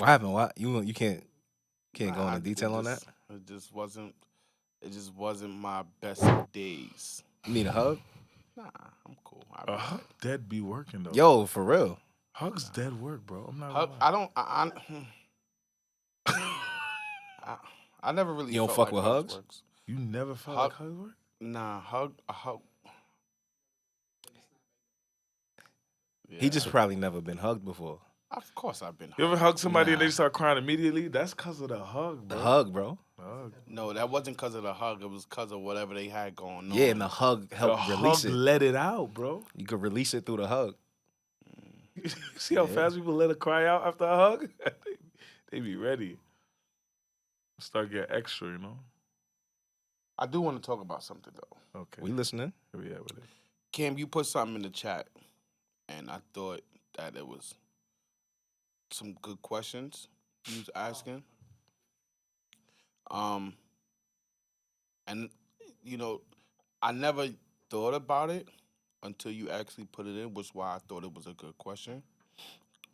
What happened? What you can't go into detail on that? It just wasn't. It just wasn't my best of days. You need a hug? Nah, I'm cool. I'll A be hug right. dead be working though. Yo, for real. Hugs dead work, bro. I'm not Hug. gonna I don't. I, I never really You don't felt fuck like with hugs hugs? works. You never felt Hug. like hugs work? Nah, a hug. Yeah, He just probably never been hugged before. of course I've been. You ever hugged. hug somebody and they Nah. start crying immediately? That's because of the hug, The bro. hug, bro. Hug. No, that wasn't because of the hug. It was because of whatever they had going on. Yeah, and the hug The helped release hug it. let it out, bro. You could release it through the hug. You see how Yeah. fast people let it cry out after a hug? they be ready. Start getting extra, you know? I do want to talk about something though. Okay. We listening? Where we at with it? Cam, you put something in the chat, and I thought that it was some good questions you was asking. And you know, I never thought about it until you actually put it in, which is why I thought it was a good question.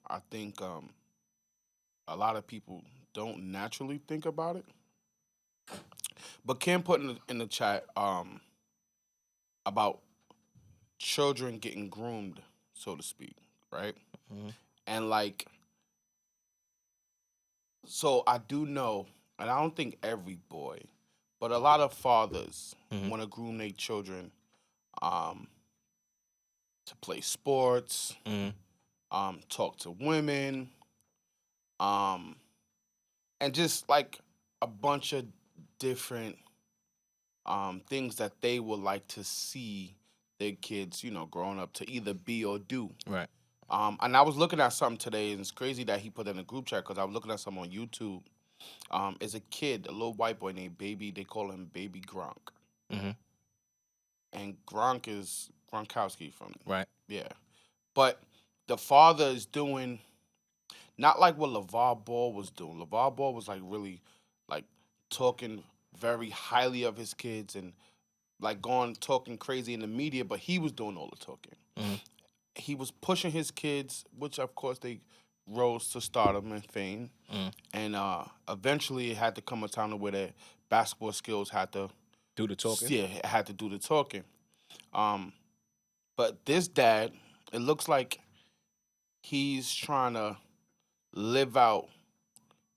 I think a lot of people don't naturally think about it. But Kim put in the chat about children getting groomed, so to speak, right? Mhm. And like, so I do know, and I don't think every boy, but a lot of fathers Mhm. want to groom their children to play sports, Mhm. talk to women, and just like a bunch of different things that they would like to see their kids, you know, growing up to either be or do. Right. And I was looking at something today, and it's crazy that he put in a group chat because I was looking at something on YouTube. Is a kid, a little white boy named Baby. They call him Baby Gronk, Mhm. and Gronk is Gronkowski from Right. yeah. But the father is doing not like what LeVar Ball was doing. LeVar Ball was like really like talking very highly of his kids and like going talking crazy in the media, but he was doing all the talking. Mhm. He was pushing his kids, which of course they rose to stardom and fame. Mhm. And eventually it had to come a time to where their basketball skills had to Do the talking. yeah, it had to do the talking. But this dad, it looks like he's trying to live out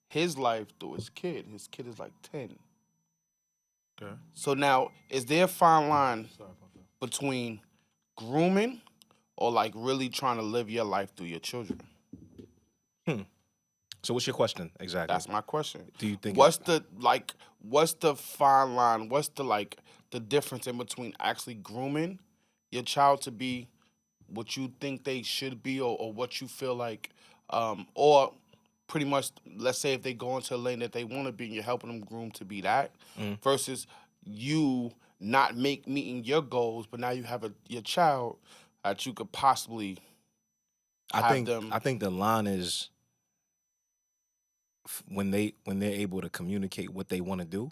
his life through his kid. His kid is like 10. Okay. So now, is there a fine line Sorry about that. between grooming or like really trying to live your life through your children? So what's your question exactly? That's my question. Do you think What's the fine line? What's the difference in between actually grooming your child to be what you think they should be or what you feel like or pretty much let's say if they go into a lane that they want to be and you're helping them groom to be that versus you not meeting your goals but now you have your child that you could possibly have them I think the line is when they're able to communicate what they want to do.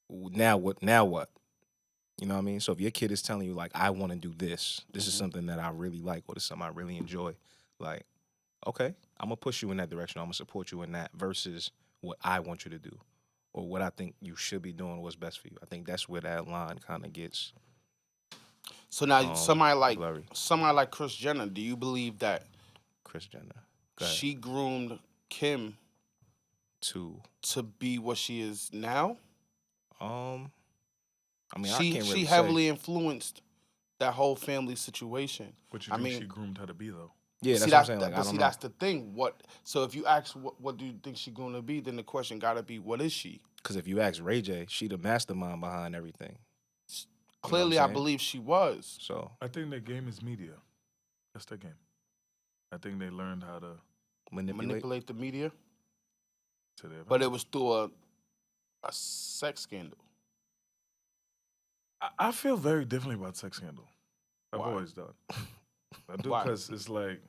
Now what? You know what I mean? So if your kid is telling you like, I want to do this, this is something that I really like, or this is something I really enjoy, like, okay, I'm gonna push you in that direction. I'm gonna support you in that versus what I want you to do, or what I think you should be doing, what's best for you. I think that's where that line kind of gets. so now blurry. somebody like Kris Jenner, do you believe that Kris Jenner. Go ahead. she groomed Kim To to be what she is now? I mean, I She can't really heavily say. influenced that whole family situation. What you I think mean, she groomed her to be though? Yeah, see, that's what I'm saying. Like, I but don't see, know. that's the thing. So if you ask what do you think she's going to be, then the question got to be, what is she? Because if you ask Ray J, she the mastermind behind everything. Clearly, I saying? believe she was. So I think their game is media. That's their game. I think they learned how to Manipulate the media, to their but it was through a sex scandal. I feel very differently about sex scandal. I've Why? always done. I do Why? because it's like,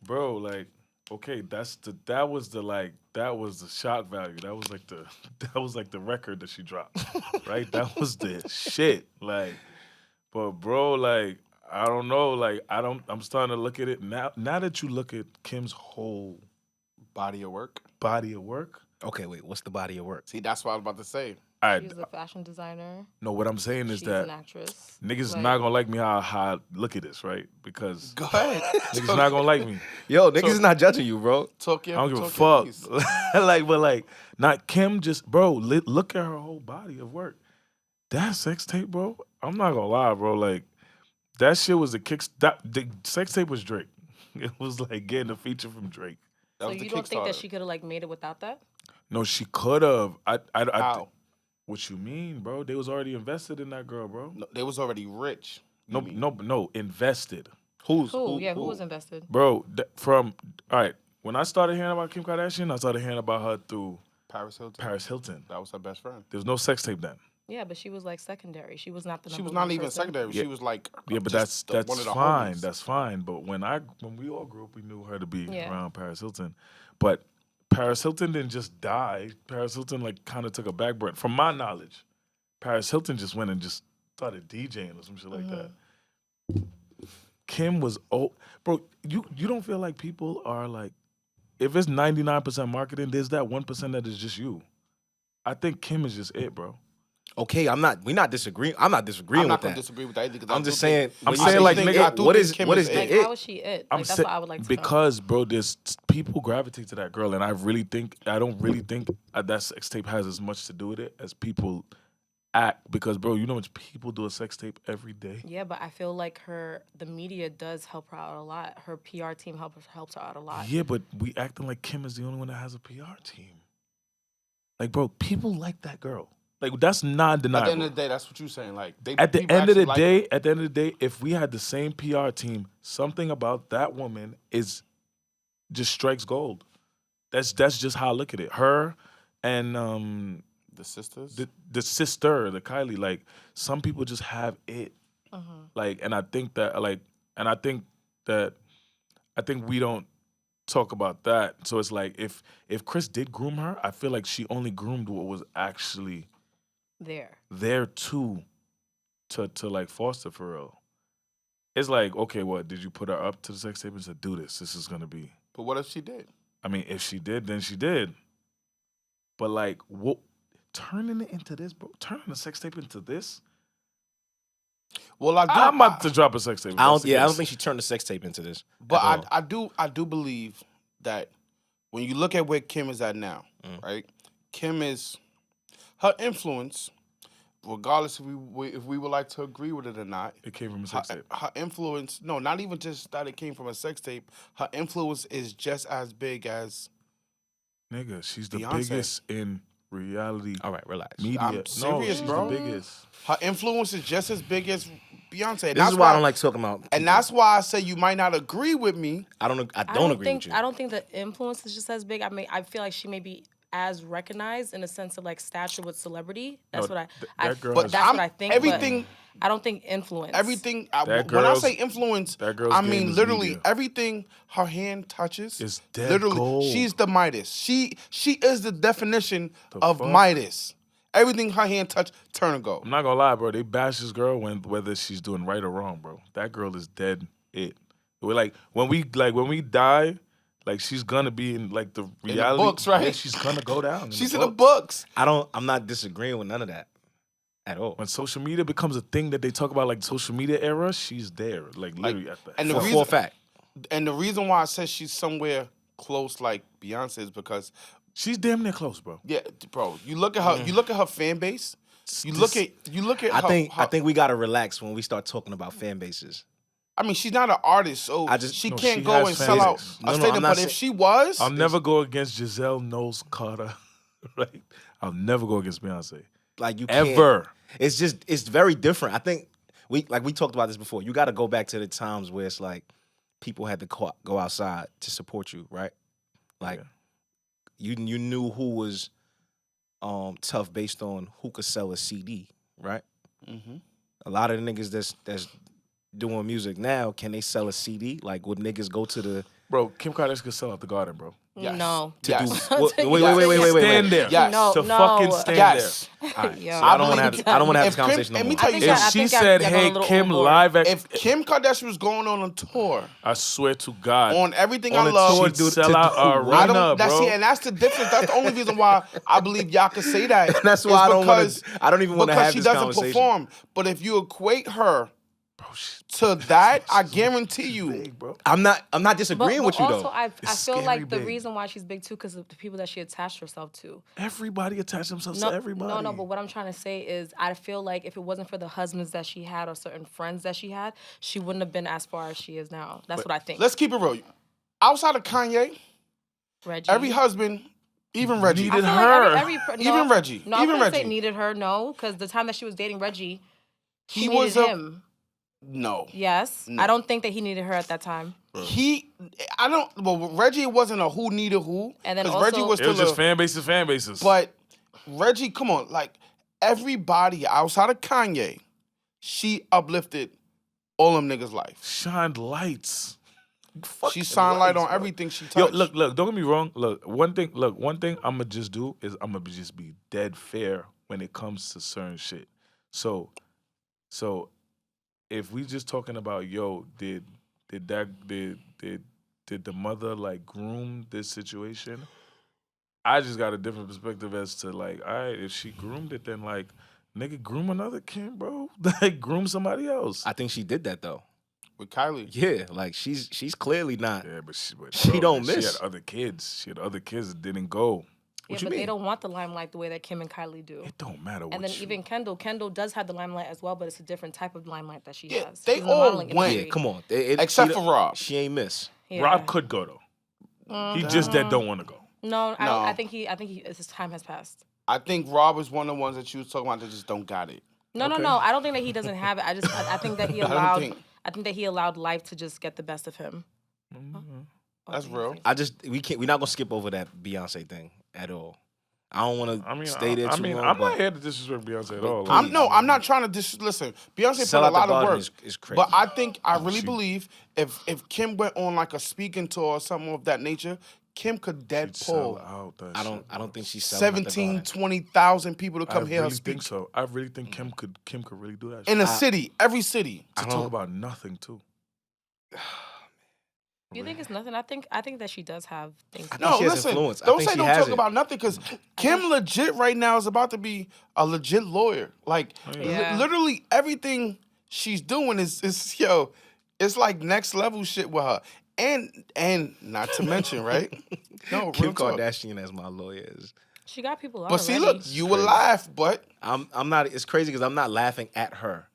bro, like, okay, that was the shock value. That was like the record that she dropped, right? That was the shit. Like, but bro, like, I don't know. Like I'm starting to look at it now. Now that you look at Kim's whole Body of work. body of work, Okay, wait. What's the body of work? See, that's what I was about to say. I She's a fashion designer. no. What I'm saying is She's an that actress. niggas Like, not gonna like me how I look at this, right? Because Go ahead. niggas not gonna like me. Yo, niggas is not judging you, bro. Talk I your, don't give a talk your fuck. piece. like, not Kim. Just bro, look at her whole body of work. That sex tape, bro. I'm not gonna lie, bro. Like that shit was the sex tape was Drake. It was like getting a feature from Drake. That so was the you don't think that Kickstarter. she could have like made it without that? No, she could have. How? What you mean, bro? They was already invested in that girl, bro. No, they was already rich. No, no, invested, Who was invested? bro. From all right. When I started hearing about Kim Kardashian, I started hearing about her through Paris Hilton. Paris Hilton. That was her best friend. There was no sex tape then. Yeah, but she was like secondary. She was not the She number was one not even person. secondary. Yeah. She was like Yeah, but just that's one of the fine. homies. That's fine. But when we all grew up, we knew her to be Yeah. around Paris Hilton. But Paris Hilton didn't just die. Paris Hilton like kind of took a back burner. From my knowledge, Paris Hilton just went and just started DJing or some shit like that. Kim was old, bro. You don't feel like people are like, if it's 99% marketing, there's that 1% that is just you. I think Kim is just it, bro. Okay, we're not disagreeing. I'm not disagreeing I'm with not gonna that. disagree with that either. 'Cause I'm I just do think- saying. I'm when you saying, say like, Kim, nigga, I do what think is Kim what is is it. the Like, how it? is she it? I'm Like, that's sa- what I would like to know. because, bro, there's people gravitate to that girl, and I don't really think that sex tape has as much to do with it as people act. Because, bro, you know how much people do a sex tape every day. Yeah, but I feel like the media does help her out a lot. Her PR team helps her out a lot. Yeah, but we acting like Kim is the only one that has a PR team. Like, bro, people like that girl. Like, that's not At the deniable. end of the day, that's what you're saying. Like At the people end of the actually like her. day, if we had the same PR team, something about that woman just strikes gold. That's just how I look at it. Her and the sisters. the sister, the Kylie, like some people just have it. Like, and I think we don't talk about that. So it's like if Chris did groom her, I feel like she only groomed what was actually there too to like foster for real. It's like, okay, what did you put her up to the sex tape and said, do this? This is gonna be. But what if she did? I mean, if she did, then she did. But like, what? Turning it into this, bro. Turning the sex tape into this. Well, I do. I'm about to drop a sex tape. if I that's don't. the Yeah, I don't case. think she turned the sex tape into this. But at all. I do believe that when you look at where Kim is at now, Mm. right? Kim is her influence, regardless if we would like to agree with it or not. It came from a sex tape. Her influence, no, not even just that it came from a sex tape. Her influence is just as big as Nigga, she's the Beyonce. biggest in reality All right, relax. media. I'm No, serious, she's bro. the biggest. her influence is just as big as Beyonce. This is why I don't like talking about. And that's why I say you might not agree with me. I don't I agree think with you. I don't think the influence is just as big. I feel like she may be as recognized in a sense of like stature with celebrity. That's No, what that girl but has- that's what I think. Everything, but I don't think influence. everything. That When I girl's- say influence, that girl's I game mean is literally media. everything her hand touches Is dead literally. gold. She's the Midas. She is the definition The of fuck? Midas. Everything her hand touch turn to gold. I'm not gonna lie, bro. They bash this girl whether she's doing right or wrong, bro. That girl is dead. We're like when we die, like she's gonna be in like the reality books, right? Yeah, she's gonna go down. She's in the books. I'm not disagreeing with none of that at all. When social media becomes a thing that they talk about, like social media era, she's there, like literally at the. and the For, reason- for a fact. And the reason why I said she's somewhere close like Beyonce is because she's damn near close, bro. yeah, bro. You look at her. You look at her fan base. You look at. I her, think her- I think we gotta relax when we start talking about fan bases. I mean, she's not an artist, so she No, can't she go has and fan sell out base. a No, stadium. I'm not But if saying- she was, I'll never go against Giselle Knowles Carter, right? I'll never go against Beyonce. Like you can't, Ever. It's very different. I think we talked about this before. You got to go back to the times where it's like people had to go outside to support you, right? Like you knew who was tough based on who could sell a CD, right? Mhm. A lot of the niggas that's doing music now, can they sell a CD? Like would niggas go to the Bro, Kim Kardashian could sell out the Garden, bro. Yes. No. To Yes. do wait. Stand there. Yes. No, To no. fucking stand Yes. there. All right. Yo. See, I don't I want to believe- have. I don't want to have if this Kim- conversation no let more. me tell you I If think she y'all- said, y'all going a "Hey, little Kim, overboard. live at," If Kim Kardashian was going on a tour, I swear to God, on everything on I a love, tour, She do- sell to out do a what? I arena, don't. That's bro. and that's the difference. That's the only reason why I believe y'all could say that. That's why is I don't wanna- because- I don't even wanna because have she this doesn't conversation. perform. But if you equate her Bro, to that, I guarantee you. big, bro. I'm not disagreeing with you also, though. I It's feel scary like the big. reason why she's big too, because of the people that she attached herself to. Everybody attach themselves No, to everybody. no. But what I'm trying to say is, I feel like if it wasn't for the husbands that she had or certain friends that she had, she wouldn't have been as far as she is now. That's what I think. Let's keep it real. Outside of Kanye, Reggie. every husband, even Reggie, I needed feel her. like Even Reggie. No, I Even wouldn't say Reggie. needed her. No, because the time that she was dating Reggie, He she was needed a- him. no. Yes, No. I don't think that he needed her at that time. Well, Reggie wasn't a who needed who. And then 'cause also- Reggie was It was still just fan bases. But Reggie, come on, like everybody outside of Kanye, she uplifted all them niggas' life. Shined lights. She shined light on everything she touched. Yo, look, don't get me wrong. Look, one thing I'm gonna just do is I'm gonna just be dead fair when it comes to certain shit. So if we just talking about did the mother like groom this situation? I just got a different perspective as to like, all right, if she groomed it, then like, nigga, groom another Kim, bro. Like, groom somebody else. I think she did that though. With Kylie. Yeah, like she's clearly not. Yeah, but she She don't She miss. had other kids. She had other kids that didn't go. Yeah, What you but they mean? don't want the limelight the way that Kim and Kylie do. It don't matter what And then you- even Kendall does have the limelight as well, but it's a different type of limelight that she Yeah, has. they She's in the all modeling went. Yeah, industry. come on. Except she- for Rob. She ain't miss. Yeah. Rob could go though. He just that don't want to go. No, I, No. don't, I think his time has passed. I think Rob is one of the ones that you was talking about that just don't got it. No. I don't think that he doesn't have it. I think that he don't allowed. think- I think that he allowed life to just get the best of him. That's real. We're not gonna skip over that Beyonce thing at all. I don't want I mean, to stay there too long. I'm but not here to disrespect Beyonce at all. I'm not trying to listen. Beyonce Sell put Out a the lot of Garden work. is crazy. But I really believe if Kim went on like a speaking tour or something of that nature, Kim could dead Sell pull out that I shit, don't think she's 17, 20,000 people to come hear her really speak think so. I really think Kim could really do that. in shit. a city, every city. To talk about nothing too. You think it's nothing? I think that she does have things. think No, she has listen. influence. I Don't think say she don't has talk it. about nothing because Kim legit right now is about to be a legit lawyer. Like Yeah. literally everything she's doing is it's like next level shit with her. And not to mention, right? No, Kim real talk. Kardashian as my lawyer is. She got people on But see, already. look, you will laugh, but I'm not. It's crazy because I'm not laughing at her.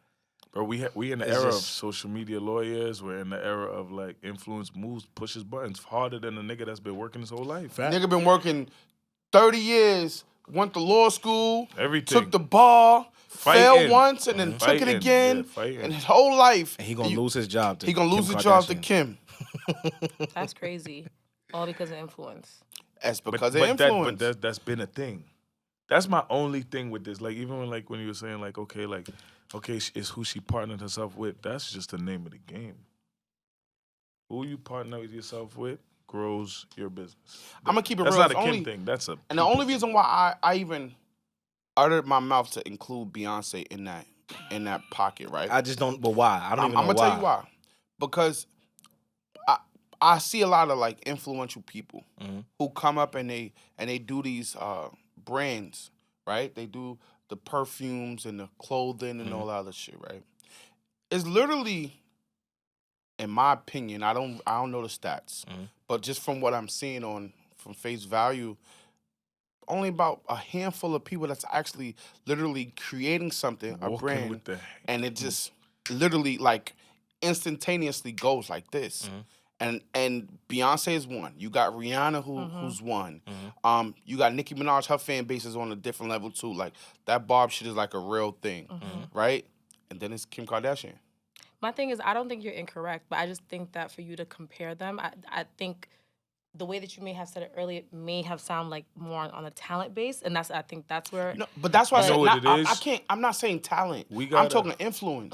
Bro, we in the It's era of just- social media lawyers. We're in the era of like influence moves, pushes buttons harder than a nigga that's been working his whole life. nigga been working 30 years, went to law school, Everything. took the bar, failed Fighting. once, and then took it Fighting. again, Yeah, fighting. and his whole life. And he gonna lose his job to He gonna lose Kim his job to Kardashian. Kim. That's crazy. All because of influence. That's But, because but of influence. that's been a thing. That's my only thing with this. Like even when you were saying like okay it's who she partnered herself with. That's just the name of the game. Who you partner with yourself with grows your business. I'm gonna keep it That's real. not a It's Kim only- thing. That's a And the only reason why I even uttered my mouth to include Beyonce in that pocket, right? I just don't. But why? I don't even know I'm gonna tell you why. Because I see a lot of like influential people who come up and they do these brands, right? They do the perfumes and the clothing and all that other shit, right? It's literally, in my opinion, I don't know the stats, but just from what I'm seeing from face value, only about a handful of people that's actually literally creating something, a walking brand, with the and it just literally like instantaneously goes like this. And Beyonce is one. You got Rihanna who's one. You got Nicki Minaj. Her fan base is on a different level too. Like that Barb shit is like a real thing, right? And then it's Kim Kardashian. My thing is, I don't think you're incorrect, but I just think that for you to compare them, I think the way that you may have said it earlier may have sounded like more on a talent base, and I think that's where. No, but that's why You know what it is? I can't. I'm not saying talent. We I'm gotta- talking influence.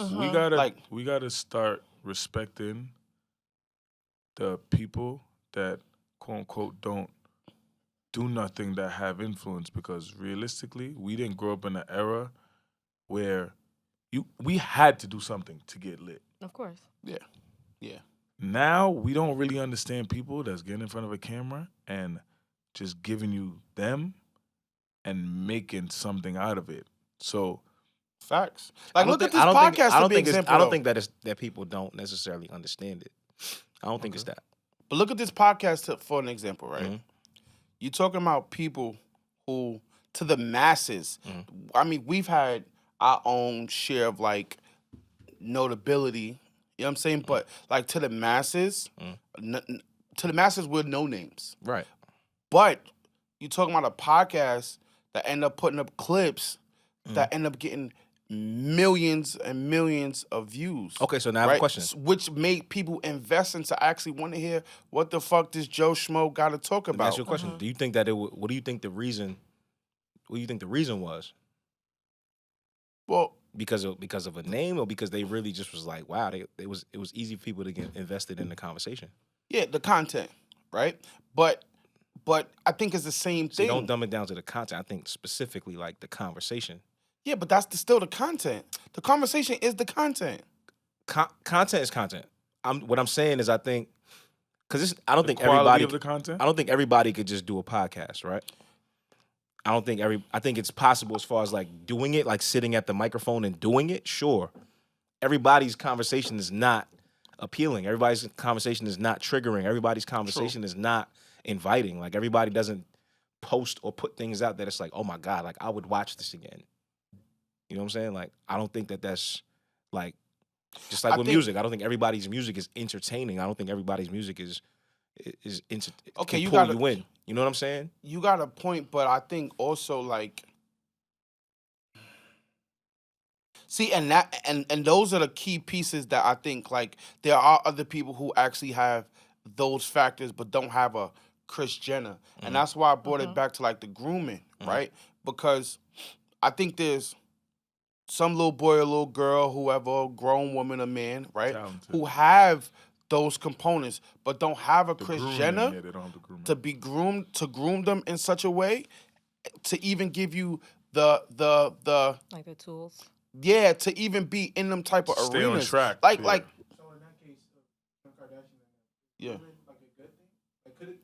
we gotta start respecting the people that quote unquote don't do nothing that have influence, because realistically, we didn't grow up in an era where we had to do something to get lit. Of course. Yeah. Now we don't really understand people that's getting in front of a camera and just giving you them and making something out of it. So Facts. Like, look at this podcast. I don't think that people don't necessarily understand it. I don't think it's that. But look at this podcast for an example, right? Mm-hmm. You're talking about people who, to the masses, I mean, we've had our own share of, like, notability, you know what I'm saying? But, like, to the masses, we're no names. Right. But you're talking about a podcast that end up putting up clips that end up getting millions and millions of views. Okay, so now I have a question. Which made people invest into actually want to hear what the fuck this Joe Schmo got to talk about. That's your question. Do you think that what do you think the reason? What do you think the reason was? Well, because of a name, or because they really just was like, wow, it was easy for people to get invested in the conversation. Yeah, the content, right? But I think it's the same thing. Don't dumb it down to the content. I think specifically like the conversation. Yeah, but that's still the content. The conversation is the content. Content is content. What I'm saying is, I think, because I don't think quality everybody of the content. I don't think everybody could just do a podcast, right? I think it's possible as far as like doing it, like sitting at the microphone and doing it. Sure, everybody's conversation is not appealing. Everybody's conversation is not triggering. Everybody's conversation is not inviting. Like, everybody doesn't post or put things out that it's like, oh my God, like I would watch this again. You know what I'm saying? Like, I don't think that's like, just like with music. I don't think everybody's music is entertaining. I don't think everybody's music is okay. You in. You know what I'm saying? You got a point, but I think also, like, see, and those are the key pieces that I think, like, there are other people who actually have those factors but don't have a Kris Jenner. And that's why I brought it back to, like, the grooming, right? Because I think there's some little boy or little girl, whoever, grown woman or man, right, who have those components but don't have a Kris Jenner to be groomed, to groom them in such a way to even give you the like the tools. Yeah, to even be in them type of Stay arenas. on track. Like, So in that case, Kim Kardashian, yeah. like a good thing? Like, could it?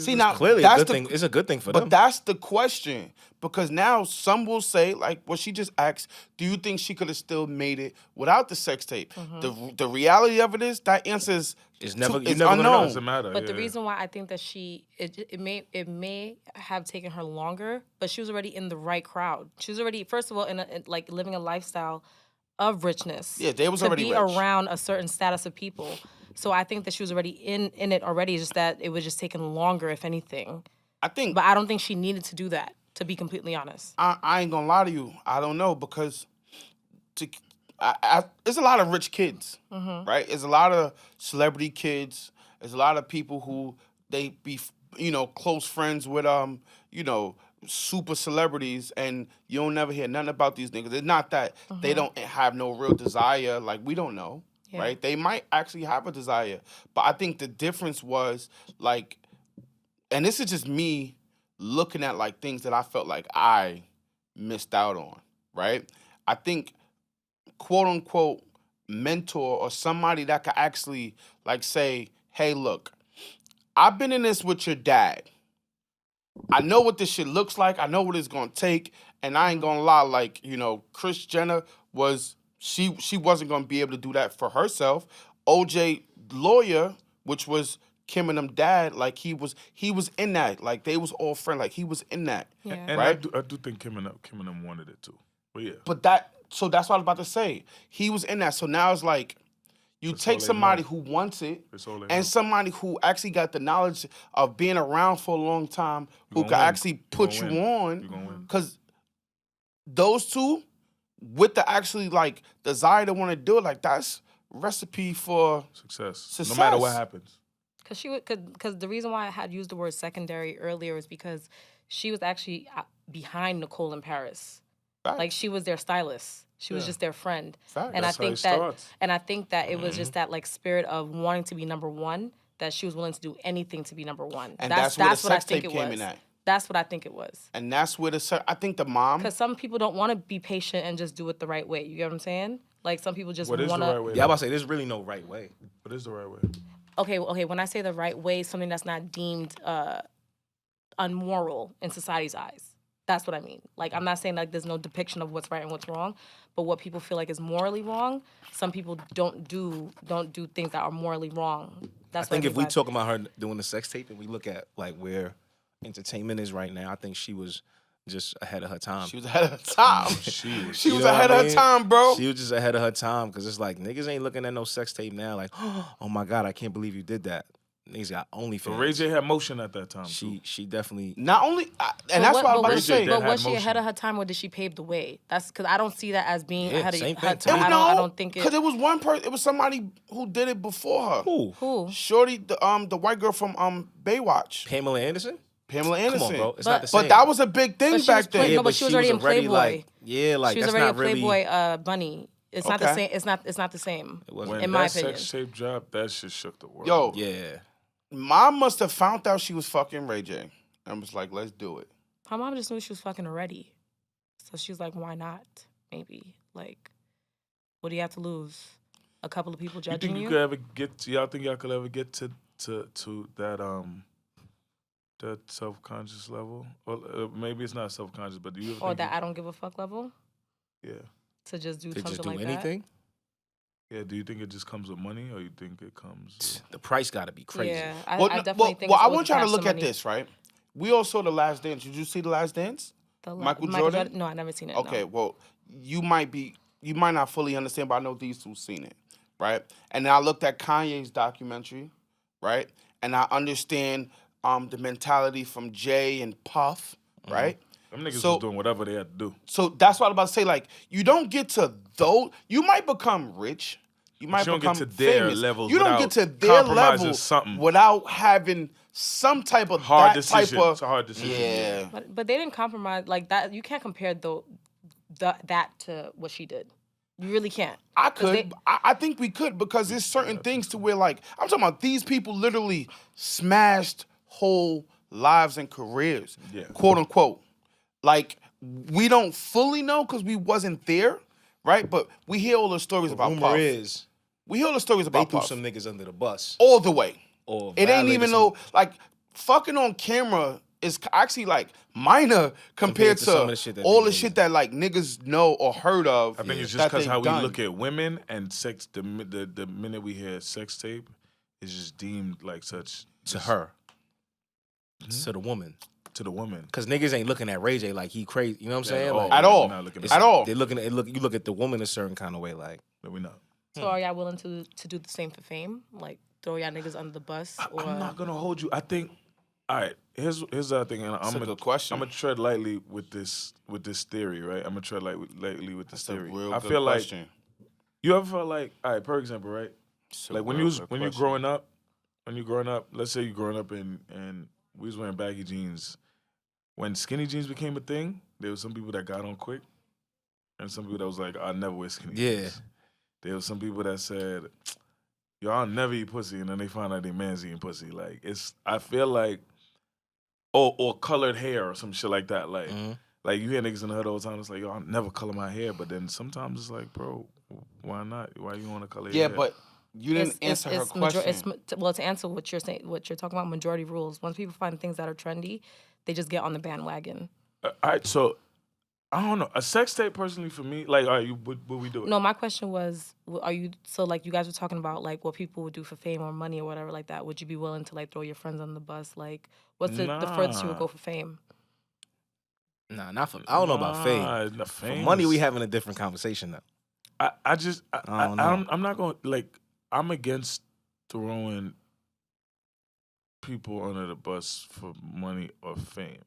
See, now Clearly, that's a good thing. It's a good thing for but them. that's the question, because now some will say, like what she just asked, do you think she could have still made it without the sex tape? The reality of it is that answer is never it's gonna know. unknown. Doesn't matter. But the reason why I think that it may have taken her longer, but she was already in the right crowd. She was already, first of all, in like living a lifestyle of richness. Yeah, they was to already be rich. around a certain status of people. So I think that she was already in it already. Just that it was just taking longer, if anything. I think, But I don't think she needed to do that. To be completely honest. I ain't gonna lie to you. I don't know, because there's a lot of rich kids, right? There's a lot of celebrity kids. There's a lot of people who they be, close friends with, super celebrities, and you don't never hear nothing about these niggas. It's not that they don't have no real desire. Like, we don't know, right? They might actually have a desire. But I think the difference was, like, and this is just me looking at, like, things that I felt like I missed out on, right? I think, quote unquote, mentor or somebody that could actually, like, say, hey, look, I've been in this with your dad. I know what this shit looks like. I know what it's gonna take, and I ain't gonna lie. Like, Kris Jenner she wasn't gonna be able to do that for herself. OJ Lawyer, which was Kim and them dad, like he was in that. Like, they was all friends. Like, he was in that. Yeah. And right? I do think Kim and them wanted it too. But yeah. But so that's what I was about to say. He was in that. So now it's like, you That's take all they somebody know. who wants it, That's all they know. and somebody who actually got the knowledge of being around for a long time, who gonna could win. actually put you gonna win. on. You're gonna win. Because those two, with the actually, like, desire to want to do it, like, that's recipe for Success. No matter what Success. happens. Because the reason why I had used the word secondary earlier is because she was actually behind Nicole in Paris. Facts. Like, she was their stylist. She was Yeah. just their friend. Facts. And That's how I it think starts. that it was just that, like, spirit of wanting to be number one that she was willing to do anything to be number one. And that's where the what I sex think tape it came was. in at. That's what I think it was. And that's where I think the mom. Because some people don't want to be patient and just do it the right way. You get what I'm saying? Like some people just What is the want right to. way? Yeah, I'm about to say there's really no right way. What is the right way? Okay. When I say the right way, something that's not deemed unmoral in society's eyes. That's what I mean. Like, I'm not saying like there's no depiction of what's right and what's wrong, but what people feel like is morally wrong, some people don't do things that are morally wrong. That's I think if we by- talk about her doing the sex tape and we look at like where entertainment is right now, I think she was just ahead of her time. She was ahead of her time. She was. She You was know what ahead I of her mean? time, bro. She was just ahead of her time because it's like niggas ain't looking at no sex tape now. Like, oh my God, I can't believe you did that. Niggas got OnlyFans. But Ray J had motion at that time. She definitely. Not only, and But that's what- what I'm but about to was- say. that But had was she ahead motion. of her time, or did she pave the way? That's because I don't see that as being Yeah, ahead of same her thing. time. No, I don't think because it. it was one person. It was somebody who did it before her. Who? Shorty, the white girl from Baywatch, Pamela Anderson? Pamela Come Anderson. on, bro. It's But- not the same. But that was a big thing But she back was then. playing- no, but she was already in Playboy. Like, yeah, like She was that's already not a really. Playboy bunny. It's not the Okay. same. It's not the same. It wasn't. When in that my opinion. sex tape dropped, that shit shook the world. Yo, Yeah. Mom must have found out she was fucking Ray J and was like, let's do it. Her mom just knew she was fucking already, so she was like, "Why not? Maybe like, what do you have to lose? A couple of people you judging think you." you could ever get? Y'all think y'all could ever get to that self-conscious level? Or maybe it's not self-conscious, but do you ever Or think that I don't give a fuck level yeah. to just do To something just do like anything? Yeah, do you think it just comes with money, or you think it comes? The price got to be that. crazy. Yeah, I Well, definitely think. well, it's I always want y'all to attached look at money. this, right? We all saw The Last Dance. Did you see The Last Dance? Michael Jordan? No, I never seen it. Okay, No. well, you might not fully understand, but I know these two seen it, right? And then I looked at Kanye's documentary, right? And I understand the mentality from Jay and Puff, right? Them niggas So- was doing whatever they had to do. So that's what I'm about to say. Like, you don't get to those. You might become rich. You might you don't get become to their famous. levels You don't without get to their compromising level something. without having some type of Hard that decision. type of. It's a hard decision. Yeah. But they didn't compromise like that. You can't compare that to what she did. You really can't. I 'Cause could. they- I think we could because there's certain things to where, like, I'm talking about these people literally smashed whole lives and careers, Yeah. quote unquote. Like, we don't fully know because we wasn't there, right? But we hear all the stories The about rumor Puff. is We hear all the stories they about threw Puff some niggas under the bus. all the way. Or It ain't violated even some- no like fucking on camera is actually like minor compared to some of to the shit that all they the did. shit that like niggas know or heard of. I think it's just that because they've how we done. look at women and sex. The minute we hear sex tape, it's just deemed like such to her, Mm-hmm. to the woman. to the woman. Because niggas ain't looking at Ray J like he crazy. You know what I'm saying? Like, At all. We're not looking it's- At all. They're looking at you look at the woman a certain kind of way. Like, No, we're not. So are y'all willing to do the same for fame? Like throw y'all niggas under the bus? Or I'm not gonna hold you. I think. All right. Here's the other thing, and That's I'm a gonna good question. I'm gonna tread lightly with this theory, right? I'm gonna tread lightly with this That's a theory. real I good feel question. like you ever felt like, all right, for example, right? It's a Like when real you good when you question. growing up, let's say you growing up and we was wearing baggy jeans. When skinny jeans became a thing, there was some people that got on quick, and some people that was like, "I'll never wear skinny Yeah. jeans." There was some people that said, "Yo, I'll never eat pussy," and then they find out their man's eating pussy. Like I feel like, or colored hair or some shit like that. Like, mhm. like you hear niggas in the hood all the time. It's like, "Yo, I'll never color my hair," but then sometimes it's like, bro, why not? Why you want to color your Yeah, hair? but you didn't answer her question. well, to answer what you're saying, what you're talking about, majority rules. Once people find things that are trendy, they just get on the bandwagon. All right, so I don't know. A sex tape, personally, for me, like, all right, would we do it? No, my question was, are you so like you guys were talking about like what people would do for fame or money or whatever like that? Would you be willing to like throw your friends on the bus? Like, what's the furthest you would Nah. go for fame? Nah, not for. I don't know about fame. The For fame money, is- we having a different conversation now. I just, I don't know. I'm not going, like, I'm against throwing people under the bus for money or fame.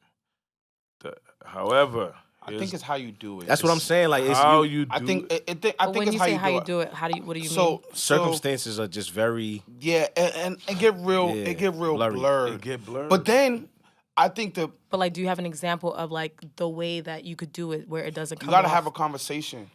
However, I think it's how you do it. That's what I'm saying. Like, it's how you, you do I think it. I But think when it's you how say you how do you it. do it, what do you So mean? circumstances are just very. yeah, and it get real. Yeah, It get real blurry. blurred. It get blurred. But then I think But like, do you have an example of like the way that you could do it where it doesn't you come gotta off? have a conversation.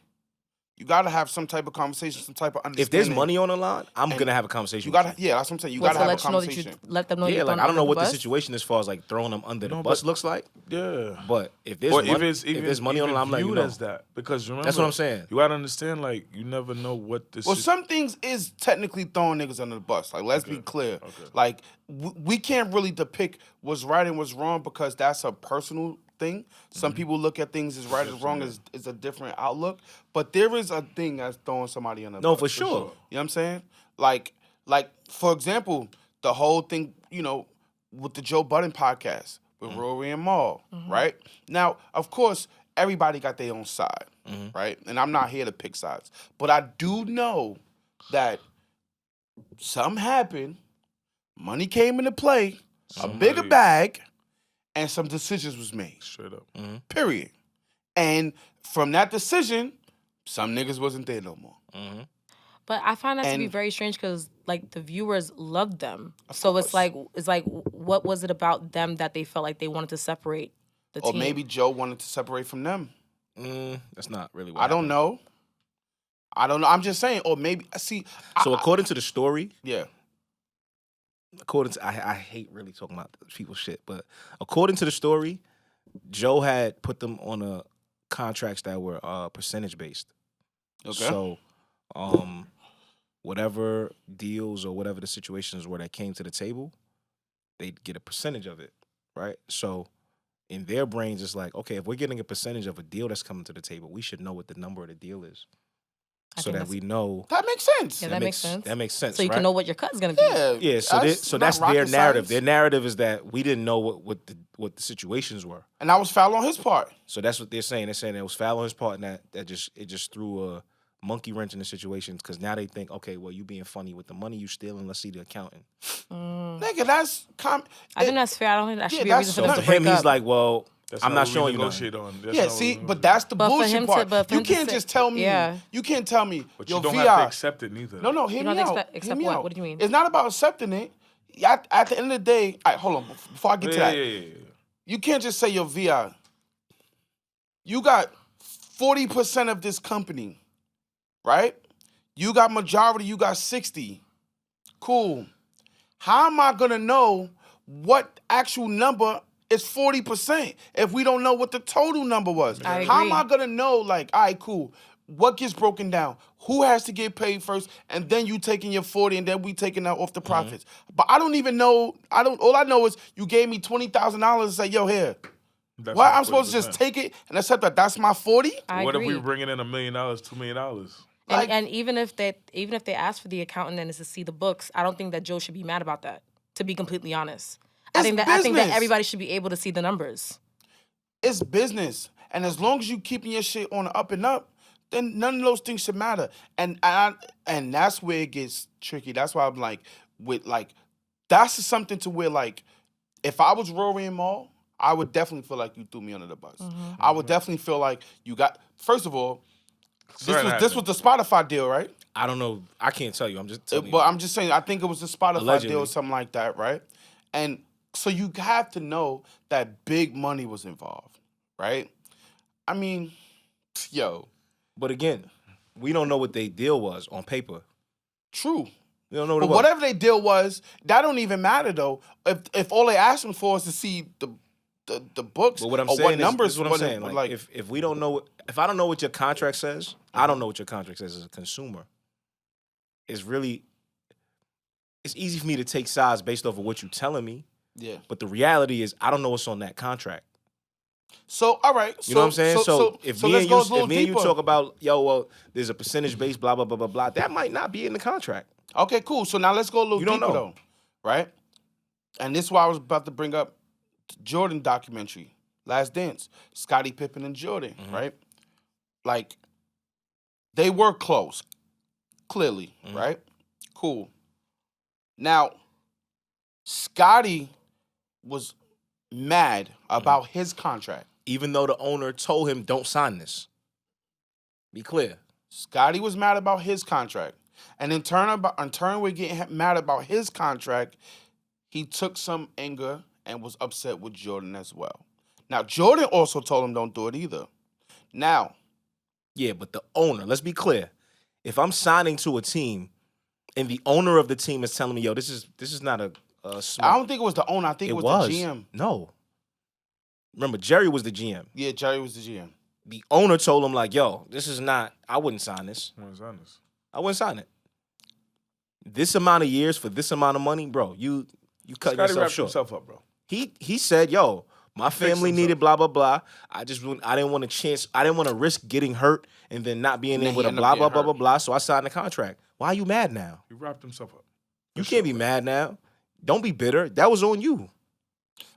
You gotta have some type of conversation, some type of understanding. If there's money on the line, I'm And gonna have a conversation. you with gotta, you. yeah, that's what I'm saying. You What's gotta to have a let you know that you conversation. let them know Yeah, you're like throwing I don't know under what the bus? situation as far as like throwing them under the No, bus but- looks like. Yeah. But if there's Or money, if there's money on the line, I'm letting you viewed know. as that. Because remember, That's what I'm saying. You gotta understand, like, you never know what this Well, shit- some things is technically throwing niggas under the bus. Like, let's be clear. Like, we can't really depict what's right and what's wrong because that's a personal thing. Some people look at things as right and wrong is a different outlook. But there is a thing that's throwing somebody under the No, bus. for sure. You know what I'm saying? Like for example, the whole thing, you know, with the Joe Budden podcast with Rory and Mal, right? Now, of course, everybody got their own side, right? And I'm not here to pick sides. But I do know that something happened, money came into play, a bigger bag, and some decisions was made. straight up. Period. And from that decision, some niggas wasn't there no more. But I find that to be And- very strange because like the viewers loved them. So it's like what was it about them that they felt like they wanted to separate the Or team? maybe Joe wanted to separate from them. That's not really what I don't know. I'm just saying. Or maybe, see. So according to the story, Yeah. according to I hate really talking about people's shit, but according to the story, Joe had put them on a contracts that were percentage based. Okay. So, whatever deals or whatever the situations were that came to the table, they'd get a percentage of it, right? So, in their brains, it's like, okay, if we're getting a percentage of a deal that's coming to the table, we should know what the number of the deal is, I so think that that's- we know. That makes sense. Yeah, that makes sense. That makes sense. So you right? can know what your cut's gonna be. Yeah. Yeah, so that's not their rocket narrative. science. Their narrative is that we didn't know what the situations were. And that was foul on his part. So that's what they're saying. They're saying it was foul on his part, and that just threw a monkey wrench in the situation because now they think, okay, well, you being funny with the money you stealing. Let's see the accounting. Nigga, that's... I think that's fair. I don't think that should Yeah, be a reason that's- for them So to for him, break he's up. like, well, That's I'm not not what showing we you negotiate nothing. on. That's Yeah, not what see, we but that's the But for bullshit him to- part. but for You him to can't say- just tell me... yeah. You can't tell me, But yo, you don't VI... have to accept it neither. No, hear don't me have to out. accept Hear me what? out. What do you mean? It's not about accepting it. At the end of the day... All right, hold on. Before I get to that. Yeah. You can't just say, yo, VI, you got 40% of this company, right? You got majority, you got 60. Cool. How am I going to know what actual number is 40% if we don't know what the total number was? I How am agree. I going to know, like, all right, cool, what gets broken down? Who has to get paid first? And then you taking your 40 and then we taking that off the profits. But I don't even know, all I know is you gave me $20,000 and say, yo, here. That's What, not I'm supposed to just 40%. take it and accept that that's my 40? I What agree. if we bringing in $1 million, $2 million? Like- and even if they ask for the accountant and is to see the books, I don't think that Joe should be mad about that. To be completely honest, I It's think that business. everybody should be able to see the numbers. It's business. And as long as you keeping your shit on the up and up, then none of those things should matter. And that's where it gets tricky. That's why I'm like, that's something to where, like, if I was Rory and Mal, I would definitely feel like you threw me under the bus. I would definitely feel like you got, first of all, this was the Spotify deal, right? I don't know. I can't tell you. I'm just telling you. But I'm just saying, I think it was the Spotify Allegedly. deal or something like that, right? And so you have to know that big money was involved, right? I mean, yo, But again, we don't know what their deal was on paper. true. We don't know what But it was. whatever their deal was, that don't even matter though. If all they asking for is to see the books But what I'm or saying what numbers, is what I'm saying. Like, if we don't know, if I don't know what your contract says, I don't know what your contract says as a consumer. It's easy for me to take sides based off of what you're telling me. yeah. But the reality is, I don't know what's on that contract. So all right, You know what I'm saying? So, let's if me and go a you, little if me and you deeper. talk about, yo, well, there's a percentage base, blah blah blah blah blah, that might not be in the contract. Okay, cool. So now let's go a little You don't deeper know. though, right? And this is why I was about to bring up the Jordan documentary, Last Dance, Scottie Pippen and Jordan, right? Like, they were close, clearly, right? Cool. Now, Scottie was mad about his contract. Even though the owner told him, don't sign this. Be clear. Scottie was mad about his contract. And in turn with getting mad about his contract, he took some anger and was upset with Jordan as well. Now, Jordan also told him don't do it either. Now, Yeah, but the owner, let's be clear. If I'm signing to a team and the owner of the team is telling me, yo, this is not a I smart. don't think it was the owner. I think it was the GM. No. Remember, Jerry was the GM. Yeah, Jerry was the GM. The owner told him, like, yo, this is not, I wouldn't sign this. I wouldn't sign it. This amount of years for this amount of money, bro, you cut Scotty yourself wrapped short. himself up, bro. He said, yo, my family needed blah, blah, blah. I didn't want to risk getting hurt and then not being able to blah, blah, blah, blah, blah. So I signed the contract. Why are you mad now? He wrapped himself up. You can't be mad now. Don't be bitter. That was on you.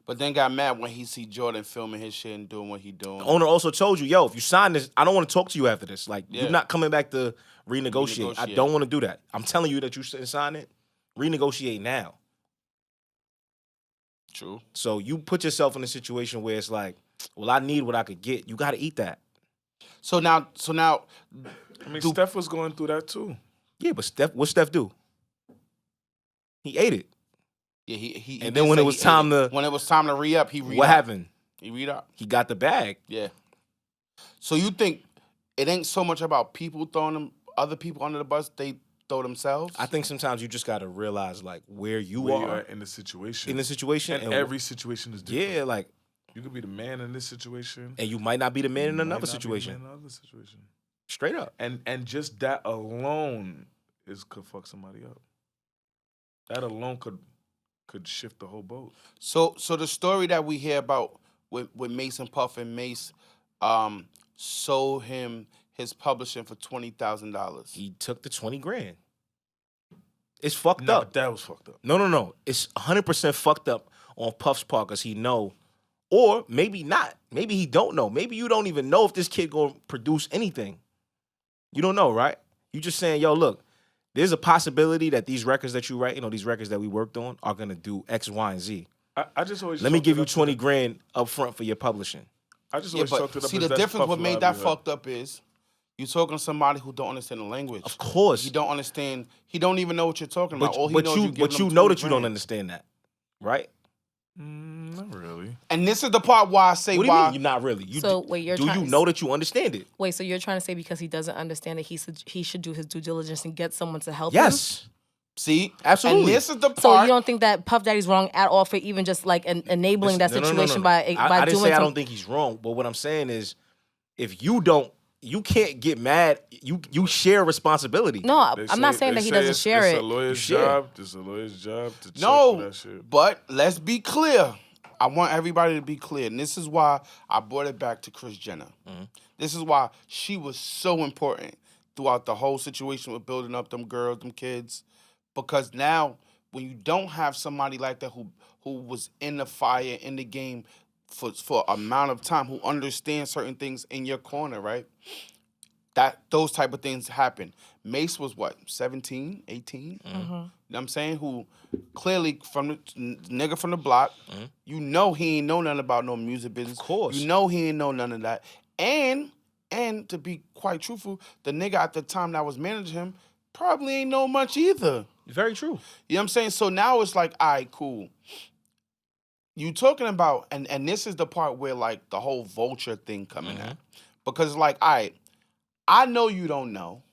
But then got mad when he see Jordan filming his shit and doing what he doing. The owner also told you, yo, if you sign this, I don't want to talk to you after this. Like, Yeah. you're not coming back to renegotiate. I don't want to do that. I'm telling you that you shouldn't sign it. Renegotiate now. True. So you put yourself in a situation where it's like, well, I need what I could get. You got to eat that. So now, I mean, Steph was going through that too. Yeah, but what Steph do? He ate it. Yeah, he And then when it was time to re-up, he re-up. what happened? He re-up. He got the bag. Yeah. So you think it ain't so much about people throwing other people under the bus, they throw themselves? I think sometimes you just got to realize like where you are are in the situation. And every situation is different. Yeah, like you could be the man in this situation, and you might not be the man in another situation. Straight up. And just that alone could fuck somebody up. That alone could shift the whole boat. So the story that we hear about with Mace and Puff, and Mace sold him his publishing for $20,000. He took the $20,000. It's fucked up. That was fucked up. No. It's 100% fucked up on Puff's part because he know, or maybe not. Maybe he don't know. Maybe you don't even know if this kid gonna produce anything. You don't know, right? You just saying, yo, look, there's a possibility that these records that you write, these records that we worked on are gonna do X, Y, and Z. I just always let me give you $20,000 up front for your publishing. I just always talked to see, the difference what made that fucked up is you talking to somebody who don't understand the language. Of course. He don't understand. He don't even know what you're talking about. All he knows you know that you don't understand that, right? Not really. And this is the part why I say what do you mean? You're not really. You know that you understand it? Wait, so you're trying to say because he doesn't understand that he should do his due diligence and get someone to help him? Yes. See? Absolutely. And this is the part. So you don't think that Puff Daddy's wrong at all for even just like enabling that situation by doing I didn't say I don't think he's wrong, but what I'm saying is if you can't get mad. You share responsibility. No, I'm not saying that he doesn't share it. It's a lawyer's job. It's a lawyer's job to check no, for that shit. But let's be clear. I want everybody to be clear. And this is why I brought it back to Kris Jenner. Mm-hmm. This is why she was so important throughout the whole situation with building up them girls, them kids. Because now, when you don't have somebody like that who was in the fire, in the game for amount of time, who understands certain things in your corner, right? Those type of things happen. Mace was what, 17, 18? Mm-hmm. You know what I'm saying? Who clearly from the nigga from the block, you know he ain't know nothing about no music business. Of course. You know he ain't know none of that. And to be quite truthful, the nigga at the time that was managing him probably ain't know much either. Very true. You know what I'm saying? So now it's like, all right, cool. You talking about, and this is the part where like the whole vulture thing coming out. Because like, all right, I know you don't know.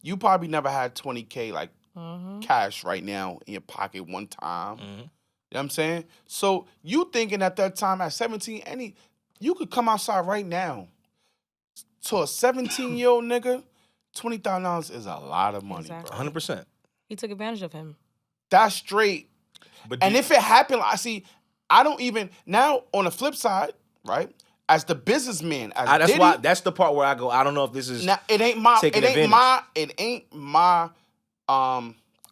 You probably never had 20K like cash right now in your pocket one time. You know what I'm saying? So you thinking at that time at 17, you could come outside right now to a 17-year-old nigga, $20,000 is a lot of money, Exactly. bro. 100%. He took advantage of him. That's straight. And if it happened, I don't even, now on the flip side, right? As the businessman, that's the part where I go, I don't know if this is now, it ain't my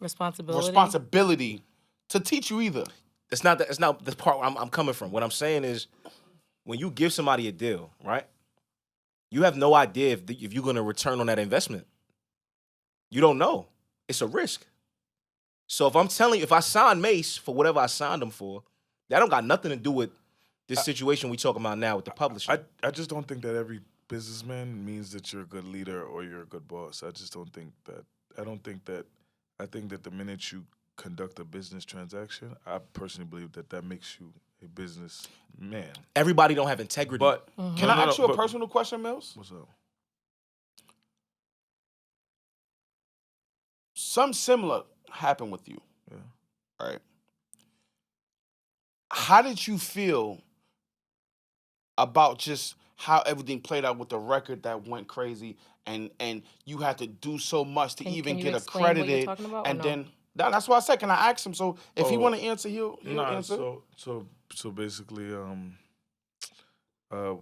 responsibility to teach you either. It's not the part where I'm coming from. What I'm saying is when you give somebody a deal, right? You have no idea if you're going to return on that investment. You don't know. It's a risk. So if I sign Mace for whatever I signed him for, that don't got nothing to do with this situation we talking about now with the publishing. I just don't think that every businessman means that you're a good leader or you're a good boss. I just don't think that. I think that the minute you conduct a business transaction, I personally believe that makes you a business man. Everybody don't have integrity. But Can I ask you a personal question, Mills? What's up? Something similar happened with you. Yeah. Right. How did you feel about just how everything played out with the record that went crazy, and you had to do so much to even Can you get explain what you're accredited, talking about, or and no? then that's why I said, can I ask him? So if he Oh, want to answer, he'll Nah, answer. so basically,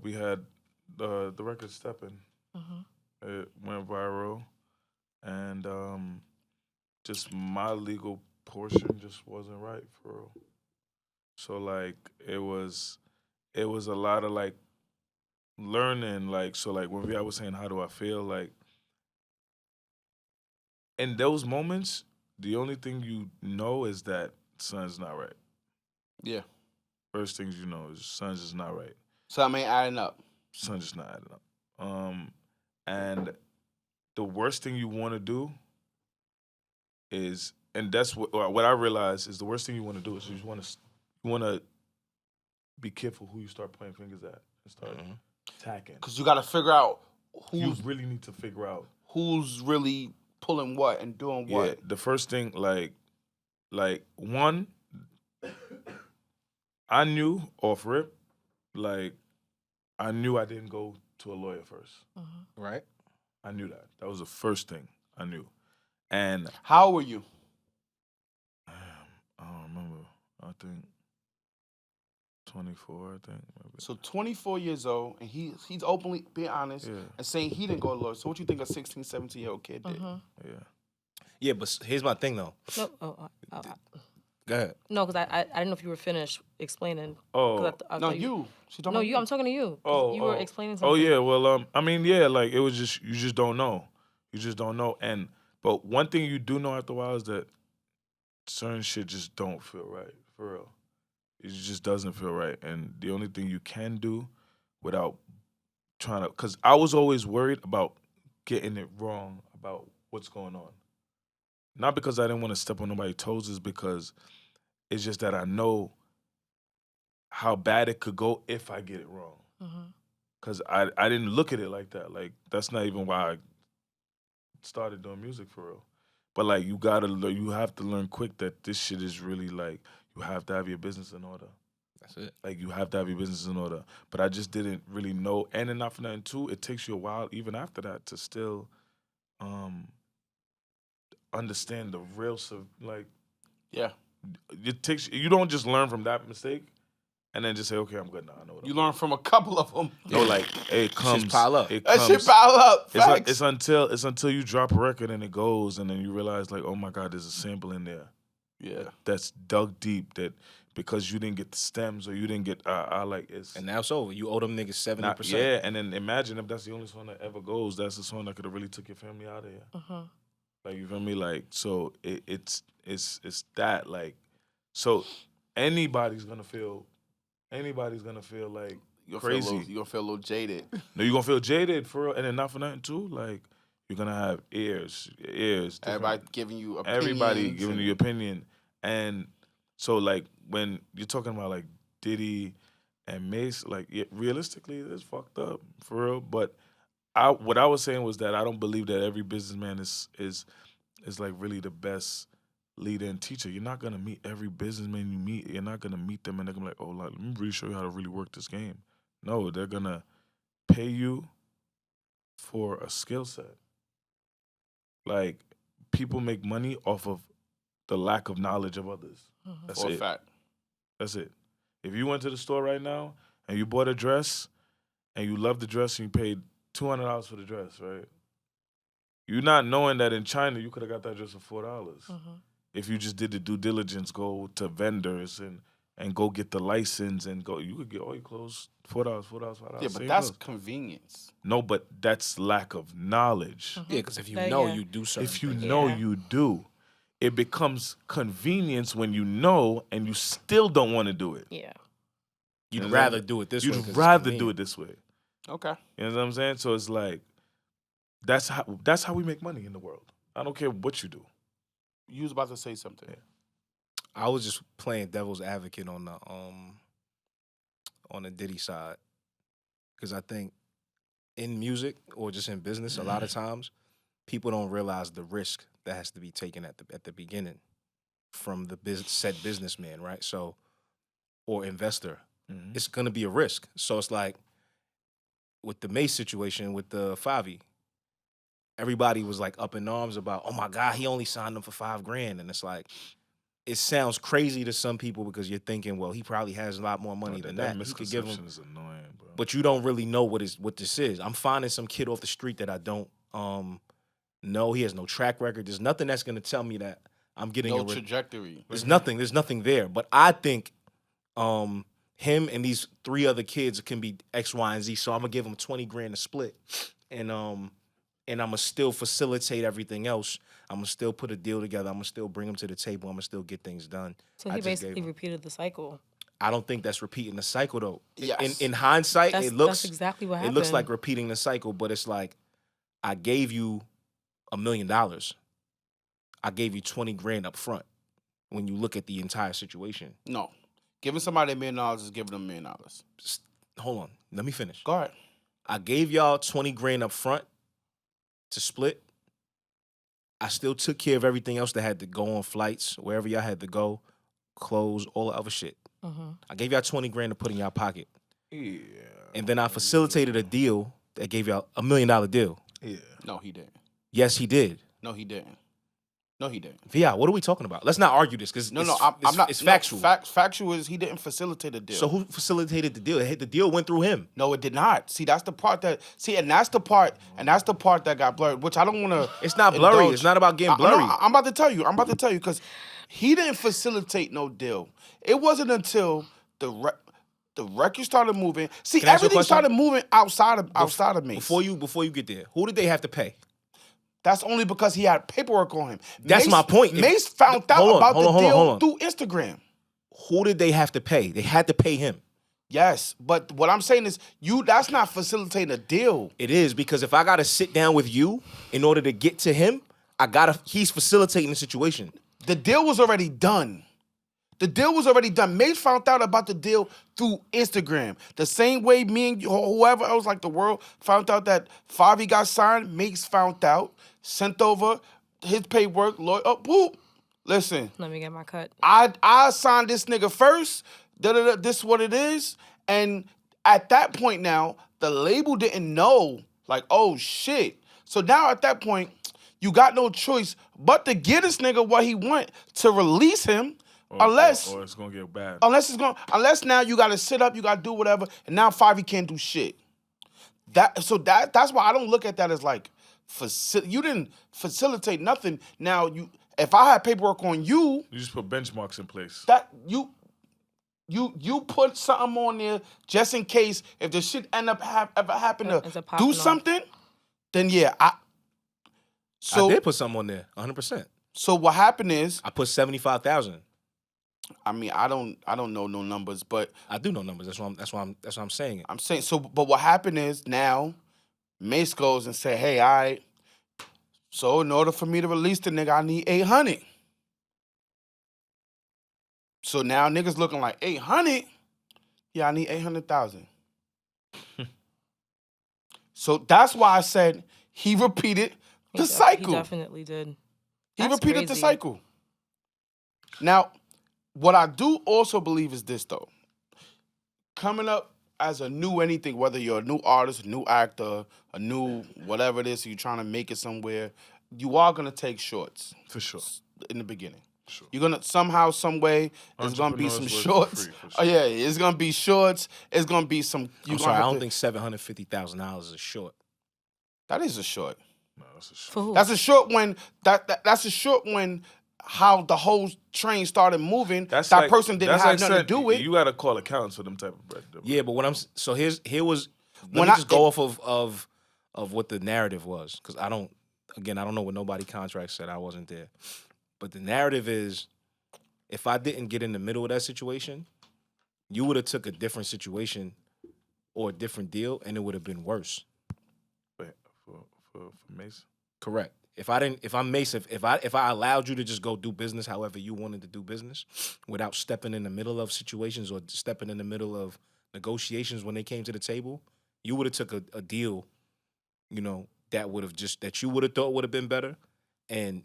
we had the record Steppin'. It went viral, and just my legal portion just wasn't right for real. So like it was a lot of like learning, like so like when I was saying how do I feel, like in those moments, the only thing you know is that something's not right. Yeah. First things you know is something's just not right. Something ain't adding up. Something's just not adding up. And the worst thing you want to do is, and that's what I realized is the worst thing you want to do is you want to be careful who you start pointing fingers at and start attacking. Because you got to figure out You really need to figure out who's really pulling what and doing what. Yeah, the first thing, like one, I knew off rip, like I knew I didn't go to a lawyer first. Right. I knew that. That was the first thing I knew. And How old were you? I don't remember. I think 24. I think maybe. So 24 years old, and he's openly being honest and saying he didn't go to law. So what you think a 16, 17-year-old kid did? Yeah. Yeah, but here's my thing though. No, Go ahead. no, because I didn't know if you were finished explaining. Oh, I No, thought you. She talking No, about you. I'm talking to you. 'Cause you were explaining Oh something. yeah, well I mean yeah, like it was just you just don't know. You just don't know. But one thing you do know after a while is that certain shit just don't feel right, for real. It just doesn't feel right. And the only thing you can do without trying to, because I was always worried about getting it wrong about what's going on. Not because I didn't want to step on nobody's toes, is because it's just that I know how bad it could go if I get it wrong. Because I didn't look at it like that. Like, that's not even why I started doing music for real. But like you have to learn quick that this shit is really like you have to have your business in order. That's it. Like you have to have your business in order. But I just didn't really know. And then not for nothing too, it takes you a while even after that to still understand the real like Yeah. it takes you don't just learn from that mistake and then just say, okay, I'm good now. I know what You I'm learn from a couple of them. No, like it comes pile up. It That comes, shit pile up. Facts. It's until you drop a record and it goes, and then you realize like, oh my God, there's a sample in there. Yeah. That's dug deep. That because you didn't get the stems or you didn't get I like it's And now it's over. You owe them niggas 70%. yeah. And then imagine if that's the only song that ever goes. That's the song that could have really took your family out of here. Like you feel me? Like so it's that like so anybody's gonna feel like crazy. You're gonna feel a little jaded. No, you're gonna feel jaded for real, and then not for nothing too. Like you're gonna have ears. Everybody giving you opinions. Everybody giving you opinion, and so like when you're talking about like Diddy and Mace, like realistically, it's fucked up for real. But what I was saying was that I don't believe that every businessman is like really the best leader and teacher. You're not gonna meet every businessman you meet. You're not gonna meet them and they're gonna be like, oh, like, let me really show you how to really work this game. No, they're gonna pay you for a skill set. Like people make money off of the lack of knowledge of others. That's For a it. fact. That's it. If you went to the store right now and you bought a dress and you loved the dress and you paid $200 for the dress, right? You're not knowing that in China you could have got that dress for $4. If you just did the due diligence, go to vendors and go get the license and go, you could get all your clothes $4, $5. Yeah, but that's convenience. No, but that's lack of knowledge. Yeah, because if you But know, yeah. you do certain If you things. know, Yeah. you do. It becomes convenience when you know and you still don't want to do it. Yeah. You'd You know, rather do it this way. 'cause You'd it's rather do convenient. it this way. Okay. You know what I'm saying? So it's like that's how we make money in the world. I don't care what you do. You was about to say something. I was just playing devil's advocate on the Diddy side, because I think in music or just in business, a lot of times people don't realize the risk that has to be taken at the beginning from the said businessman, right? So, or investor, it's gonna be a risk. So it's like with the Mace situation with the Favi, everybody was like up in arms about, oh my God, he only signed him for $5,000, and it's like, it sounds crazy to some people because you're thinking, well, he probably has a lot more money than that. He could give him, is annoying, bro. but you don't really know what this is. I'm finding some kid off the street that I don't know. He has no track record. There's nothing that's gonna tell me that I'm getting No trajectory. There's nothing there. But I think him and these 3 other kids can be X, Y, and Z. So I'm gonna give him $20,000 to split, and I'm gonna still facilitate everything else. I'm gonna still put a deal together. I'm gonna still bring them to the table. I'm gonna still get things done. So he basically repeated the cycle. I don't think that's repeating the cycle though. Yes. In hindsight, that's exactly what happened. It looks like repeating the cycle, but it's like I gave you $1 million. I gave you $20,000 up front. When you look at the entire situation, No. Giving somebody $1 million is giving them $1 million. Hold on, let me finish. Go ahead. I gave y'all $20,000 up front to split. I still took care of everything else that had to go on flights, wherever y'all had to go, clothes, all the other shit. I gave y'all $20,000 to put in y'all pocket. Yeah. And then I facilitated a deal that gave y'all $1 million deal. Yeah. No, he didn't. Yes, he did. No, he didn't. No, he didn't. Yeah, what are we talking about? Let's not argue this because I'm not. It's factual. Factual is he didn't facilitate a deal. So who facilitated the deal? The deal went through him. No, it did not. See, that's the part that and that's the part that got blurred, which I don't want to. It's not blurry. Indulge. It's not about getting blurry. No, I'm about to tell you because he didn't facilitate no deal. It wasn't until the record started moving. See, Can I ask you a everything question? started moving outside of me. Before you get there, who did they have to pay? That's only because he had paperwork on him. That's my point. Mace found out about the deal through Instagram. Who did they have to pay? They had to pay him. Yes, but what I'm saying is that's not facilitating a deal. It is, because if I got to sit down with you in order to get to him, he's facilitating the situation. The deal was already done. Mace found out about the deal through Instagram. The same way me and whoever else, like the world, found out that Favi got signed. Mace found out, sent over his paperwork. Boop. Listen. Let me get my cut. I signed this nigga first. This is what it is. And at that point now, the label didn't know. Like, oh, shit. So now at that point, you got no choice but to give this nigga what he want, to release him. Unless it's gonna get bad. Unless now you gotta sit up, you gotta do whatever, and now Favi can't do shit. That's why I don't look at that as like you didn't facilitate nothing. Now if I had paperwork on you, You just put benchmarks in place. that you put something on there just in case if the shit ever happen to do something, then yeah, I did put something on there, 100%. So what happened is I put 75,000. I mean, I don't know no numbers, but I do know numbers. That's why I'm saying it. I'm saying so. But what happened is now Mace goes and say, "Hey, all right. So in order for me to release the nigga, I need 800." So now niggas looking like 800. Yeah, I need 800,000. So that's why I said he repeated the cycle. He definitely did. He That's repeated the crazy. cycle. Now, what I do also believe is this, though. Coming up as a new anything, whether you're a new artist, a new actor, a new whatever it is, you're trying to make it somewhere, you are going to take shorts. For sure. In the beginning. Sure. You're going to, somehow, some way, there's going to be some Entrepreneurs shorts. work for free, for Oh, yeah, it's going to be shorts. It's going to be some... I'm sorry, I don't think $750,000 is short. That is a short. No, that's a short. For who? That's a short when... That's a short when... How the whole train started moving, person didn't have nothing to do with. You gotta call accountants for them type of bread. Yeah, but here was When let me I- just go off of what the narrative was, because I don't know what nobody contract said. I wasn't there, but the narrative is, if I didn't get in the middle of that situation, you would have took a different situation or a different deal, and it would have been worse. Wait, for Mace. Correct. If I allowed you to just go do business however you wanted to do business without stepping in the middle of situations or stepping in the middle of negotiations when they came to the table, you would have took a deal, that you would have thought would have been better, and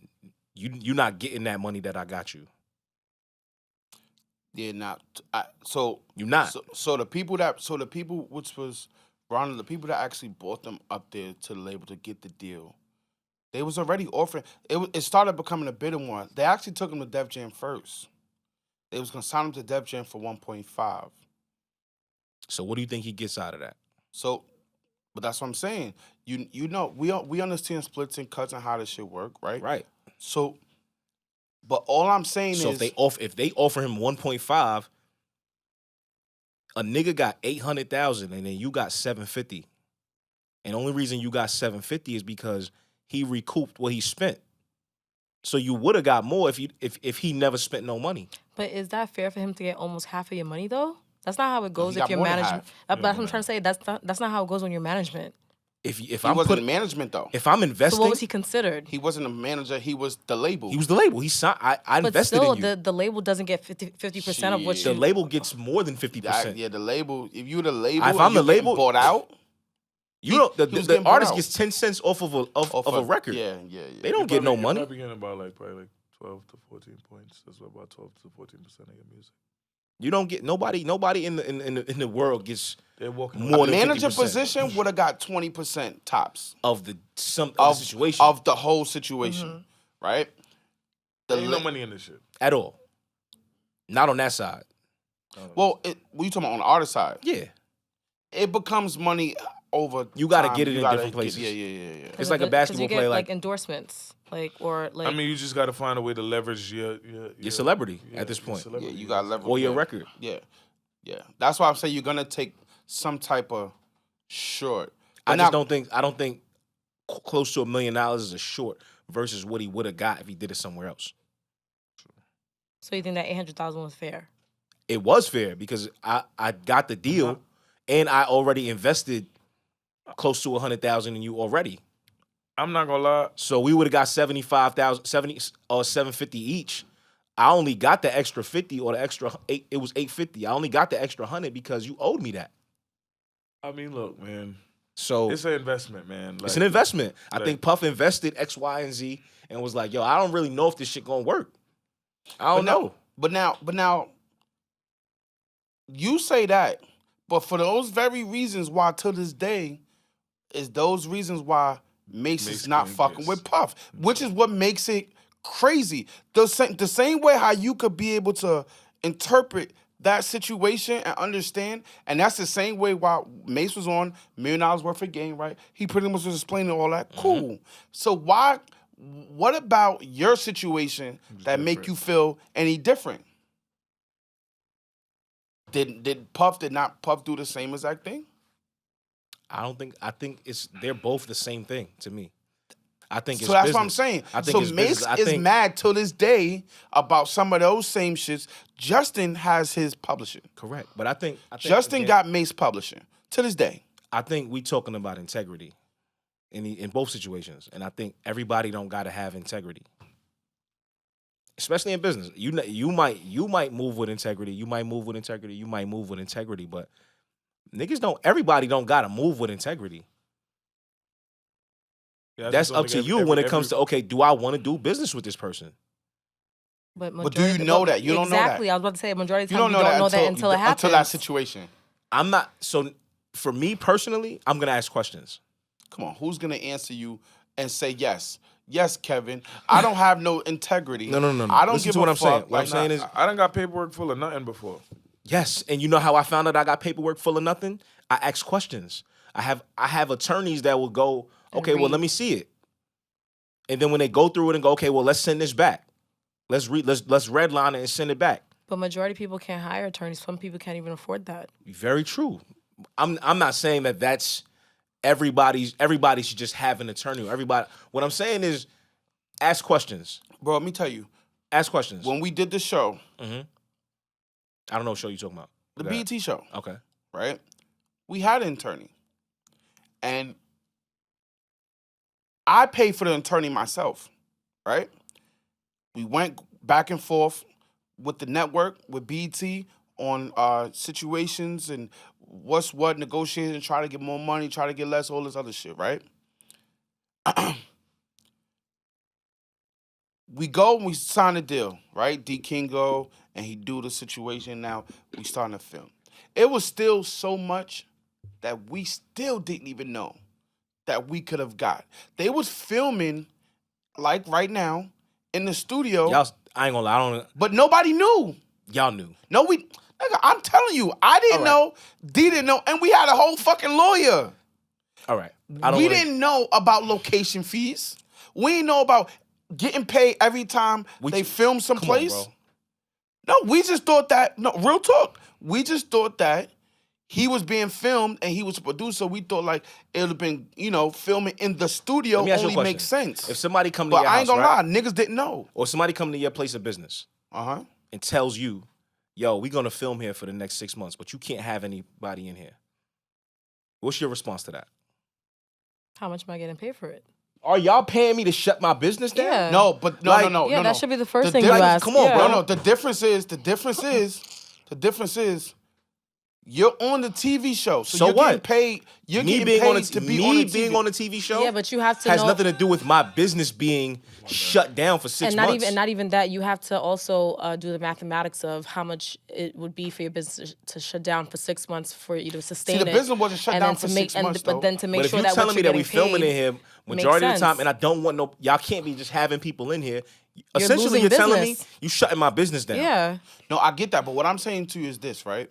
you're not getting that money that I got you. Yeah, not so You're not. So the people which was Ronald, the people that actually brought them up there to the label to get the deal, they was already offering. It started becoming a bidding war. They actually took him to Def Jam first. They was gonna sign him to Def Jam for 1.5. So what do you think he gets out of that? So, but that's what I'm saying. You know we understand splits and cuts and how this shit work, right? Right. So, but all I'm saying So is if they offer him 1.5, a nigga got 800,000 and then you got 750. And the only reason you got 750 is because he recouped what he spent. So you would have got more if he never spent no money. But is that fair for him to get almost half of your money though? That's not how it goes he if got you're more than management. half. That's what I'm trying to say. That's not how it goes when you're management. If he I'm wasn't putting management though. if I'm investing, So what was he considered? He wasn't a manager. He was the label. he was the label. He signed. I But invested still, in you. the label doesn't get 50% of what Shit. The you. label gets more than 50%. Yeah, the label. If you the label, If I'm and you the label- getting bought out. You know, he was the getting bought artist out. gets 10 cents off of a record. Yeah. They don't get no money. You're probably getting about probably 12 to 14 points. That's about 12 to 14% of your music. You don't get nobody in the world gets They're walking more A than manager 50% position would have got 20% tops of the situation of the whole situation, right? There ain't no money in this shit. at all. Not on that side. Well, what you talking about on the artist side? Yeah. It becomes money over. You gotta time. get it You in gotta different places. Yeah. It's like a basketball you get, player, like endorsements, or I mean, you just got to find a way to leverage your celebrity at this your point. celebrity. Yeah, you got leverage. or your record. Yeah. That's why I'm saying you're gonna take some type of short. But I now- don't think close to $1 million is a short versus what he would have got if he did it somewhere else. So you think that 800,000 was fair? It was fair because I got the deal and I already invested close to 100,000 in you already. I'm not gonna lie. So we would have got 75,000, 70 or 750 each. I only got the extra 50 or the extra 8. It was 850. I only got the extra 100 because you owed me that. I mean, look, man. So It's an investment, man. it's an investment. I like- think Puff invested X, Y, and Z and was like, yo, I don't really know if this shit gonna work. I don't know. But now, you say that, but for those very reasons why to this day, is those reasons why Mace is not can't fucking get- with Puff, which is what makes it crazy. The same way how you could be able to interpret that situation and understand, and that's the same way why Mace was on $1 million worth of game, right? He pretty much was explaining all that. Cool. So what about your situation that make you feel any different? Did Puff not do the same exact thing? I think they're both the same thing to me. I think it's So that's business. what I'm saying. I think So it's Mace business. I is think mad till this day about some of those same shits. Justin has his publishing. correct. But I think Justin again, got Mace publishing to this day. I think we talking about integrity in both situations, and I think everybody don't got to have integrity, especially in business. You might move with integrity. You might move with integrity. You might move with integrity, but niggas don't. Everybody don't got to move with integrity. Yeah, I That's just don't up to think you when it comes to okay. Do I want to do business with this person? But do majority- you know that? You don't know that. Exactly. I was about to say, majority of the You time, don't know that until it happens. until that situation. I'm not. So for me personally, I'm gonna ask questions. Come on, who's gonna answer you and say yes? Yes, Kevin. I don't have no integrity. No. I don't Listen give to what a I'm saying. fuck. What I'm saying is I done got paperwork full of nothing before. yes, and you know how I found out I got paperwork full of nothing? I ask questions. I have attorneys that will go, okay, well, let me see it. And then when they go through it and go, okay, well, let's send this back. Let's redline it and send it back. But majority of people can't hire attorneys. Some people can't even afford that. Very true. I'm not saying that that's everybody should just have an attorney. Everybody. What I'm saying is ask questions. Bro, let me tell you. Ask questions. When we did the show, I don't know what show you're talking about. the Go ahead. BET show, Okay. right? We had an attorney. And I paid for the attorney myself, right? We went back and forth with the network, with BET, on situations and what's what, negotiating, try to get more money, try to get less, all this other shit, right? we go and we sign a deal, right? D King go and he do the situation. Now we starting to film. It was still so much that we still didn't even know that we could have got. They was filming like right now in the studio, Y'all, I ain't gonna lie, I don't. but nobody knew. Y'all knew. No, nigga, I'm telling you, I didn't know, D didn't know, and we had a whole fucking lawyer. All right. We didn't know about location fees. We didn't know about getting paid every time they film someplace. Come on, No, we just thought that, no, real talk. We just thought that he was being filmed and he was a producer. We thought like it would have been, filming in the studio Let me ask you a only question. makes sense. If somebody come to But your I house, ain't gonna right? lie, niggas didn't know. Or somebody come to your place of business and tells you, yo, we're gonna film here for the next 6 months, but you can't have anybody in here. What's your response to that? How much am I getting paid for it? Are y'all paying me to shut my business down? Yeah. No, but no, Like- no. Yeah, that should be the first The thing you difference- ask. come on, yeah. bro. No, the difference is, you're on the TV show, so you're what? getting paid. You're Me getting being paid on a, to be me on the being TV. on a TV show Yeah, but you have to has know, nothing to do with my business being shut down for 6 and not months. not even that. You have to also do the mathematics of how much it would be for your business to shut down for 6 months for you to sustain the it. business wasn't shut and down then for to 6 make, months, But then to make But if sure you're that telling what me you're that we getting filming in paid here makes majority of the time, sense. and I don't want no, y'all can't be just having people in here. You're Essentially, losing you're telling me business. you shutting my business down. Yeah. No, I get that, but what I'm saying to you is this, right?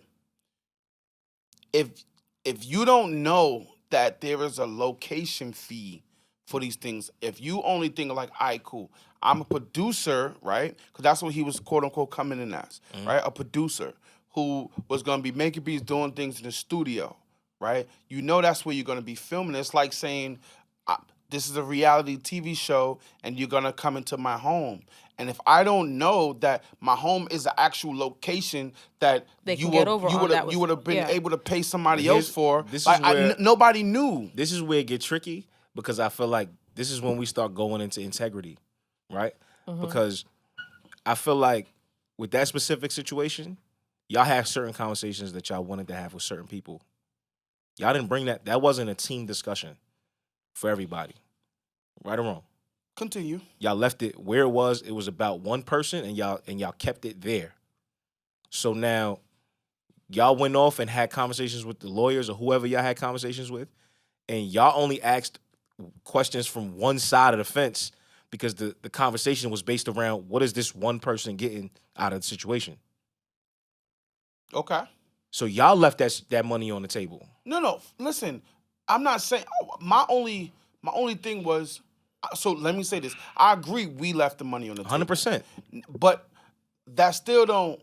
If you don't know that there is a location fee for these things, if you only think like, all right, cool, I'm a producer, right? Because that's what he was quote unquote coming in as, right? A producer who was gonna be making beats, doing things in the studio, right? You know that's where you're gonna be filming. It's like saying, this is a reality TV show, and you're gonna come into my home. And if I don't know that my home is an actual location that They can get over on that you would have been yeah. able to pay somebody But else for, this is like, where- nobody knew. This is where it gets tricky because I feel like this is when we start going into integrity, right? Because I feel like with that specific situation, y'all have certain conversations that y'all wanted to have with certain people. Y'all didn't bring that. That wasn't a team discussion for everybody, right or wrong. Continue. Y'all left it where it was. It was about one person, and y'all kept it there. So now, y'all went off and had conversations with the lawyers or whoever y'all had conversations with, and y'all only asked questions from one side of the fence because the conversation was based around what is this one person getting out of the situation. Okay. So y'all left that money on the table. No. Listen, I'm not saying my only thing was. So let me say this. I agree. We left the money on the table. 100%. But that still don't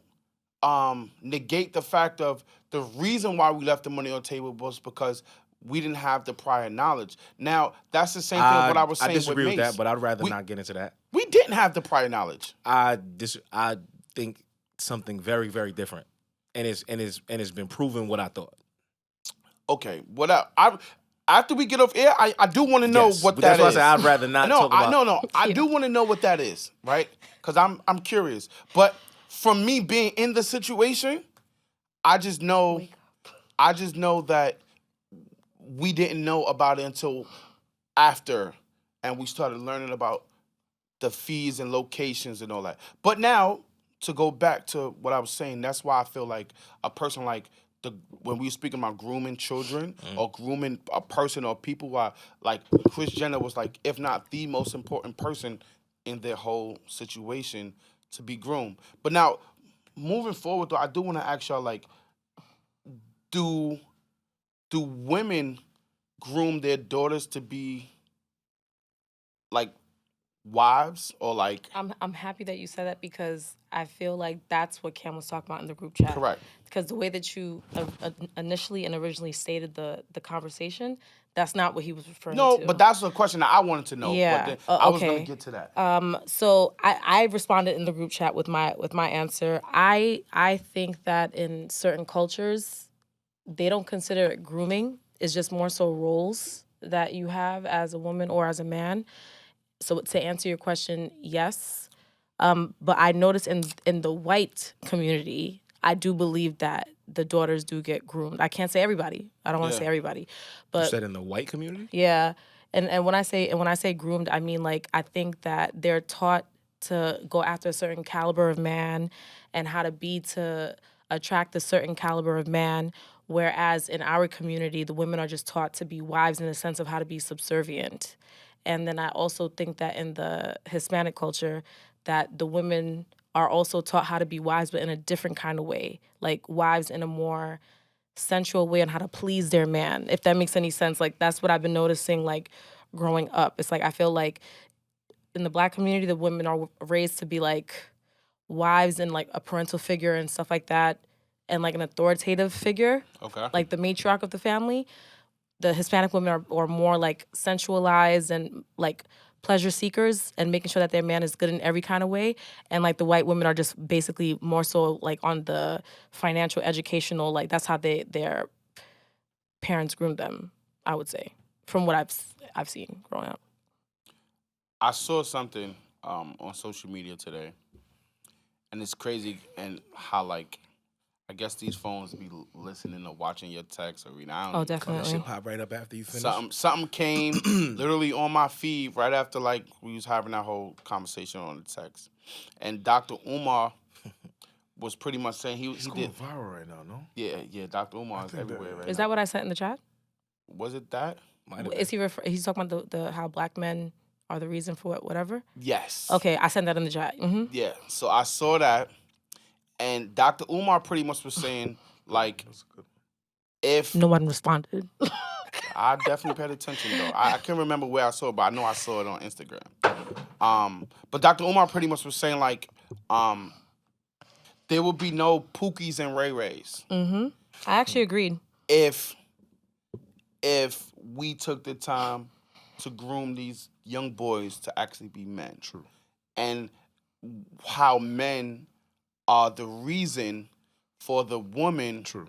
negate the fact of the reason why we left the money on the table was because we didn't have the prior knowledge. Now, that's the same thing what I was saying I disagree with Mace. that, but I'd rather not get into that. We didn't have the prior knowledge. I think something very, very different, and it's been proven what I thought. Okay, what I after we get off air, I do want to know Yes, what but that that's why is. I said I'd rather not talk about. No. I do want to know what that is, right? Because I'm curious. But from me being in the situation, I just know that we didn't know about it until after, and we started learning about the fees and locations and all that. But now, to go back to what I was saying, that's why I feel like a person like when we were speaking about grooming children or grooming a person or people who are like Kris Jenner was like, if not the most important person in their whole situation to be groomed. But now, moving forward though, I do want to ask y'all like, do women groom their daughters to be like wives or like? I'm happy that you said that because I feel like that's what Cam was talking about in the group chat. Correct. Because the way that you initially and originally stated the conversation, that's not what he was referring to. No, but that's the question that I wanted to know. Yeah. But then I was Okay. going to get to that. So I responded in the group chat with my answer. I think that in certain cultures, they don't consider it grooming. It's just more so roles that you have as a woman or as a man. So to answer your question, yes. But I noticed in the white community, I do believe that the daughters do get groomed. I can't say everybody. I don't want to Yeah. say everybody. You But said in the white community. yeah, And when I say groomed, I mean like I think that they're taught to go after a certain caliber of man and how to be to attract a certain caliber of man. Whereas in our community, the women are just taught to be wives in the sense of how to be subservient. And then I also think that in the Hispanic culture, that the women are also taught how to be wives, but in a different kind of way, like wives in a more sensual way on how to please their man, if that makes any sense. Like that's what I've been noticing, like growing up. It's like I feel like in the Black community, the women are raised to be like wives and like a parental figure and stuff like that, and like an authoritative figure, Okay. like the matriarch of the family. The Hispanic women are more like sensualized and like pleasure seekers and making sure that their man is good in every kind of way. And like the white women are just basically more so like on the financial, educational, like that's how their parents groomed them, I would say, from what I've seen growing up. I saw something on social media today, and it's crazy and how like I guess these phones be listening or watching your text or reading. I don't Oh, know. That definitely. shit pop right up after you finish. Something came literally on my feed right after like we was having that whole conversation on the text, and Dr. Umar was pretty much saying he It's did. going viral right now, no? Yeah. Dr. Umar is think that- everywhere right Is now. that what I sent in the chat? Was it that? Might have Is he he's talking about the how Black men are the reason for whatever? Yes. Okay, I sent that in the chat. Yeah. So I saw that, and Dr. Umar pretty much was saying like, That's a good one. if No one responded. I definitely paid attention though. I can't remember where I saw it, but I know I saw it on Instagram. But Dr. Umar pretty much was saying like, there will be no Pookies and Ray Rays I actually agreed. if we took the time to groom these young boys to actually be men. True. And how men are the reason for the woman True.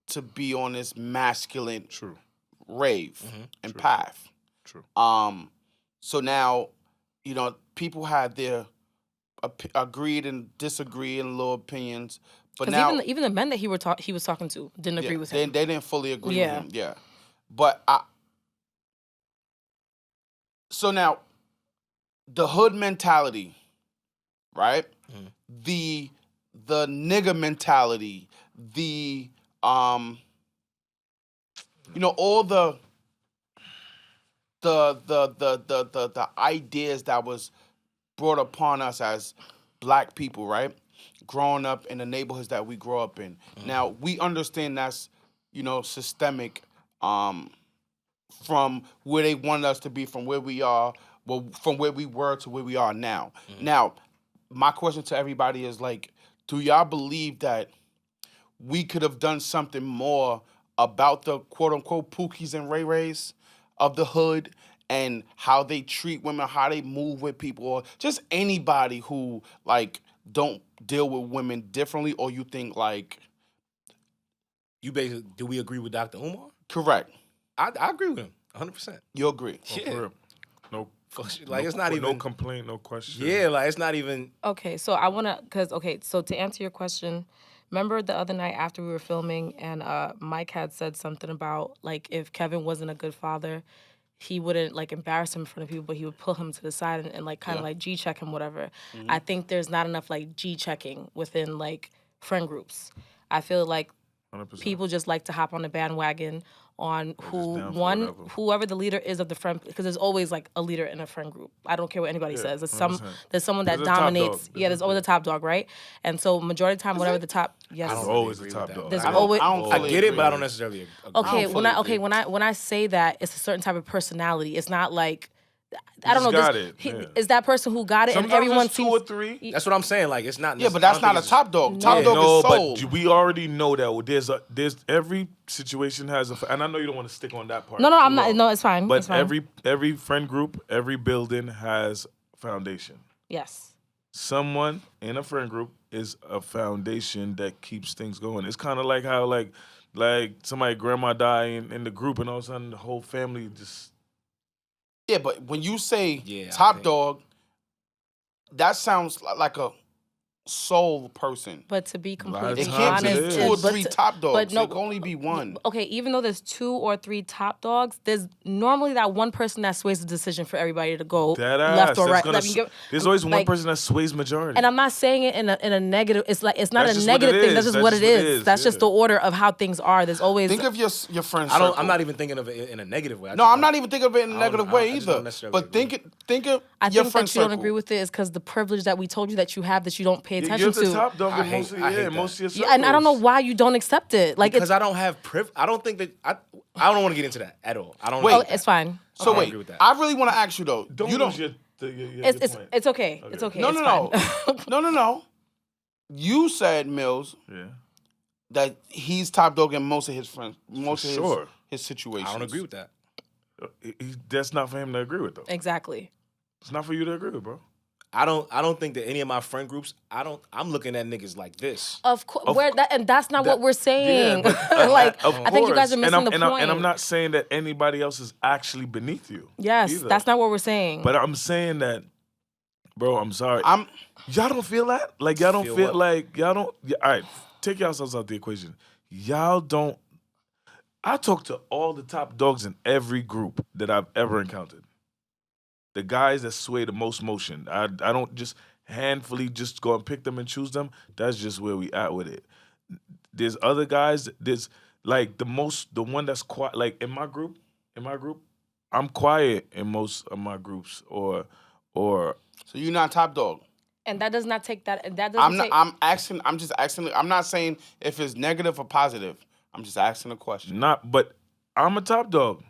to be on this masculine True. rave and True. path. True. So now, people had their agreed and disagreed and little opinions, but Because now even the men that he was talking to didn't agree with they him. didn't fully agree Yeah. with him. Yeah, but so now the hood mentality, right? The nigga mentality, the all the ideas that was brought upon us as Black people, right? Growing up in the neighborhoods that we grow up in. Now we understand that's systemic from where they wanted us to be, from where we are, from where we were to where we are now. Now, my question to everybody is like, do y'all believe that we could have done something more about the quote unquote Pookies and Ray Rays of the hood and how they treat women, how they move with people, or just anybody who like don't deal with women differently, or you think like You basically, do we agree with Dr. Umar? correct? I agree with him 100%. You agree? For Yeah. real. No. Like, it's not no even- complaint, no question. Yeah, like, it's not even. Okay, so I wanna, so to answer your question, remember the other night after we were filming and Mike had said something about like if Kevin wasn't a good father, he wouldn't like embarrass him in front of people, but he would pull him to the side and like kind of like G check him, whatever. I think there's not enough like G checking within like friend groups. I feel like 100%. people just like to hop on the bandwagon on down for whatever. whoever the leader is of the friend, because there's always like a leader in a friend group. I don't care what anybody Yeah, says. 100%. There's someone that There's a top dominates. dog. Yeah, there's always a top dog, right? And so majority of the time, whatever the top, yes. I don't always really the agree top with dog. that. There's I always- I I fully get it, but I agree. don't necessarily agree. Okay, don't fully agree. when I say that, it's a certain type of personality. It's not like I don't know. just got this- it, yeah. Is that person who got it, Sometimes and everyone it's two seems or three. That's what I'm saying. Like, it's not. Yeah, but that's not a top dog. Top dog No, is soul. but we already know that there's every situation has and I know you don't want to stick on that part. No, too I'm not. long, No, it's fine. But it's fine. every friend group, every building has foundation. Yes. Someone in a friend group is a foundation that keeps things going. It's kind of like how like somebody grandma die in the group and all of a sudden the whole family just Yeah, but when you say Yeah, I top think- dog, that sounds like a sole person. But to be of completely It can't times be it honest, is. two or but three to- top dogs. but no- It can only be one. okay, even though there's 2 or 3 top dogs, there's normally that one person that sways the decision for everybody to go Dead ass. left or That's right. gonna Let me s- give- There's always one like, person that sways majority. And I'm not saying it in a negative. It's like it's not That's a just what it negative thing. That's is. just what it is. That's yeah. just the order of how things are. There's always Think of your friend I circle. don't. I'm not even thinking of it in a negative way. No, I'm not even thinking of it in a I don't- negative I way just don't either. necessarily But think of I your think friend that you circle. don't agree with it is because the privilege that we told you that you have that you don't pay You're attention the to. top dog I in hate- most of I hate most of your Yeah, circles. and I don't know why you don't accept it. Like because it's I don't have I don't think that I don't want to get into that at all. I don't. Wait. agree oh, with it's that. fine. So I don't wait, agree with that. I really want to ask you though. Don't you lose don't. your It's point. it's okay. It's okay. No, it's no, fine. no. You said, Mills, Yeah. that he's top dog in most of his friends, most of sure. his situations. I don't agree with that. That's not for him to agree with, though. Exactly. It's not for you to agree with, bro. I don't think that any of my friend groups. I'm looking at niggas like this. Of course, Of- and that's not what we're saying. but, like, of I think you guys course. are missing the point. And I'm not saying that anybody else is actually beneath you. Yes, either. that's not what we're saying. But I'm saying that, bro. I'm sorry. I'm Y'all don't feel that? Like y'all don't Feel feel what? like y'all don't. All right, take yourselves out the equation. Y'all don't. I talk to all the top dogs in every group that I've ever encountered. The guys that sway the most motion. I don't just handfully just go and pick them and choose them. That's just where we at with it. There's other guys. There's like the one that's quiet. Like in my group, I'm quiet in most of my groups. Or so you're not top dog. And that does not take that. That doesn't take. I'm just asking. I'm not saying if it's negative or positive. I'm just asking a question. But I'm a top dog.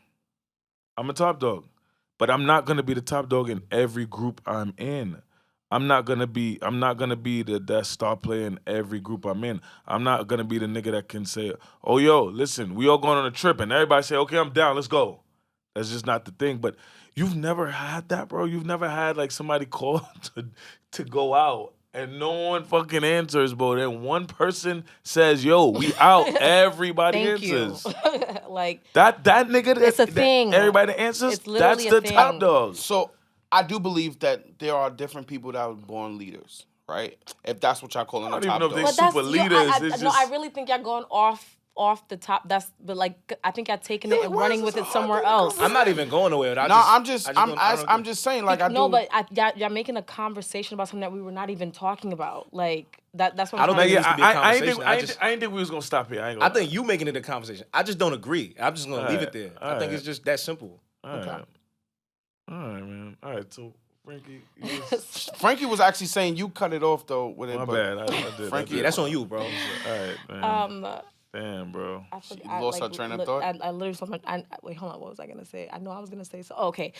But I'm not gonna be the top dog in every group I'm in. I'm not gonna be that star player in every group I'm in. I'm not gonna be the nigga that can say, "Oh, yo, listen, we all going on a trip," and everybody say, "Okay, I'm down, let's go." That's just not the thing. But you've never had that, bro. You've never had like somebody call to go out and no one fucking answers, bro. Then one person says, "Yo, we out." Everybody Thank answers. you. Like That nigga, It's a that thing. everybody answers. It's literally That's a the top thing. dog. So I do believe that there are different people that were born leaders, right? If that's what y'all calling I a don't top even know if dog. they but that's super you- leaders. I, It's no, I just- really think y'all going off the top. But like I think y'all taking it and why running is with this it a hard somewhere thing to else. I'm not even going nowhere. I'm I just don't agree. saying like I no, do. but y'all making a conversation about something that we were not even talking about. Like that's what I I'm don't trying think to it needs to be a I ain't think conversation. I ain't think we was gonna stop here. I ain't I gonna think you making it a conversation. I just don't agree. I'm just gonna leave it there. I think Alright. it's just that simple. All right, man. All right, so Frankie, you was, Frankie was actually saying you cut it off though with it. my but bad. I did. Frankie- Yeah, that's on you, bro. All right, man. Um, Damn, bro. I She forgot, lost her train of thought? I literally saw my. Wait, hold on. What was I gonna say? I know I was gonna say so. Oh, okay,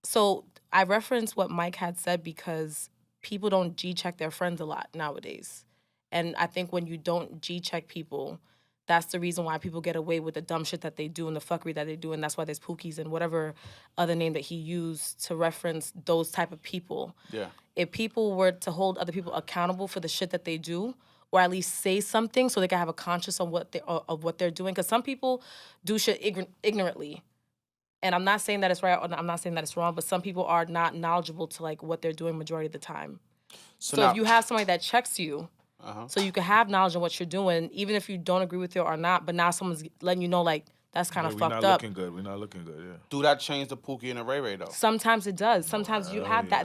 So I referenced what Mike had said because people don't G-check their friends a lot nowadays, and I think when you don't G-check people, that's the reason why people get away with the dumb shit that they do and the fuckery that they do, and that's why there's Pookies and whatever other name that he used to reference those type of people. Yeah. If people were to hold other people accountable for the shit that they do, or at least say something so they can have a conscience on what they're doing, because some people do shit ignorantly, and I'm not saying that it's right or I'm not saying that it's wrong, but some people are not knowledgeable to like what they're doing majority of the time. So now- if you have somebody that checks you, so you can have knowledge of what you're doing, even if you don't agree with it or not, but now someone's letting you know like that's kind of We're fucked not up. looking good. We're not looking good. Yeah. Do that change the Pookie and the Ray Ray though? Sometimes it does. Sometimes you have yeah,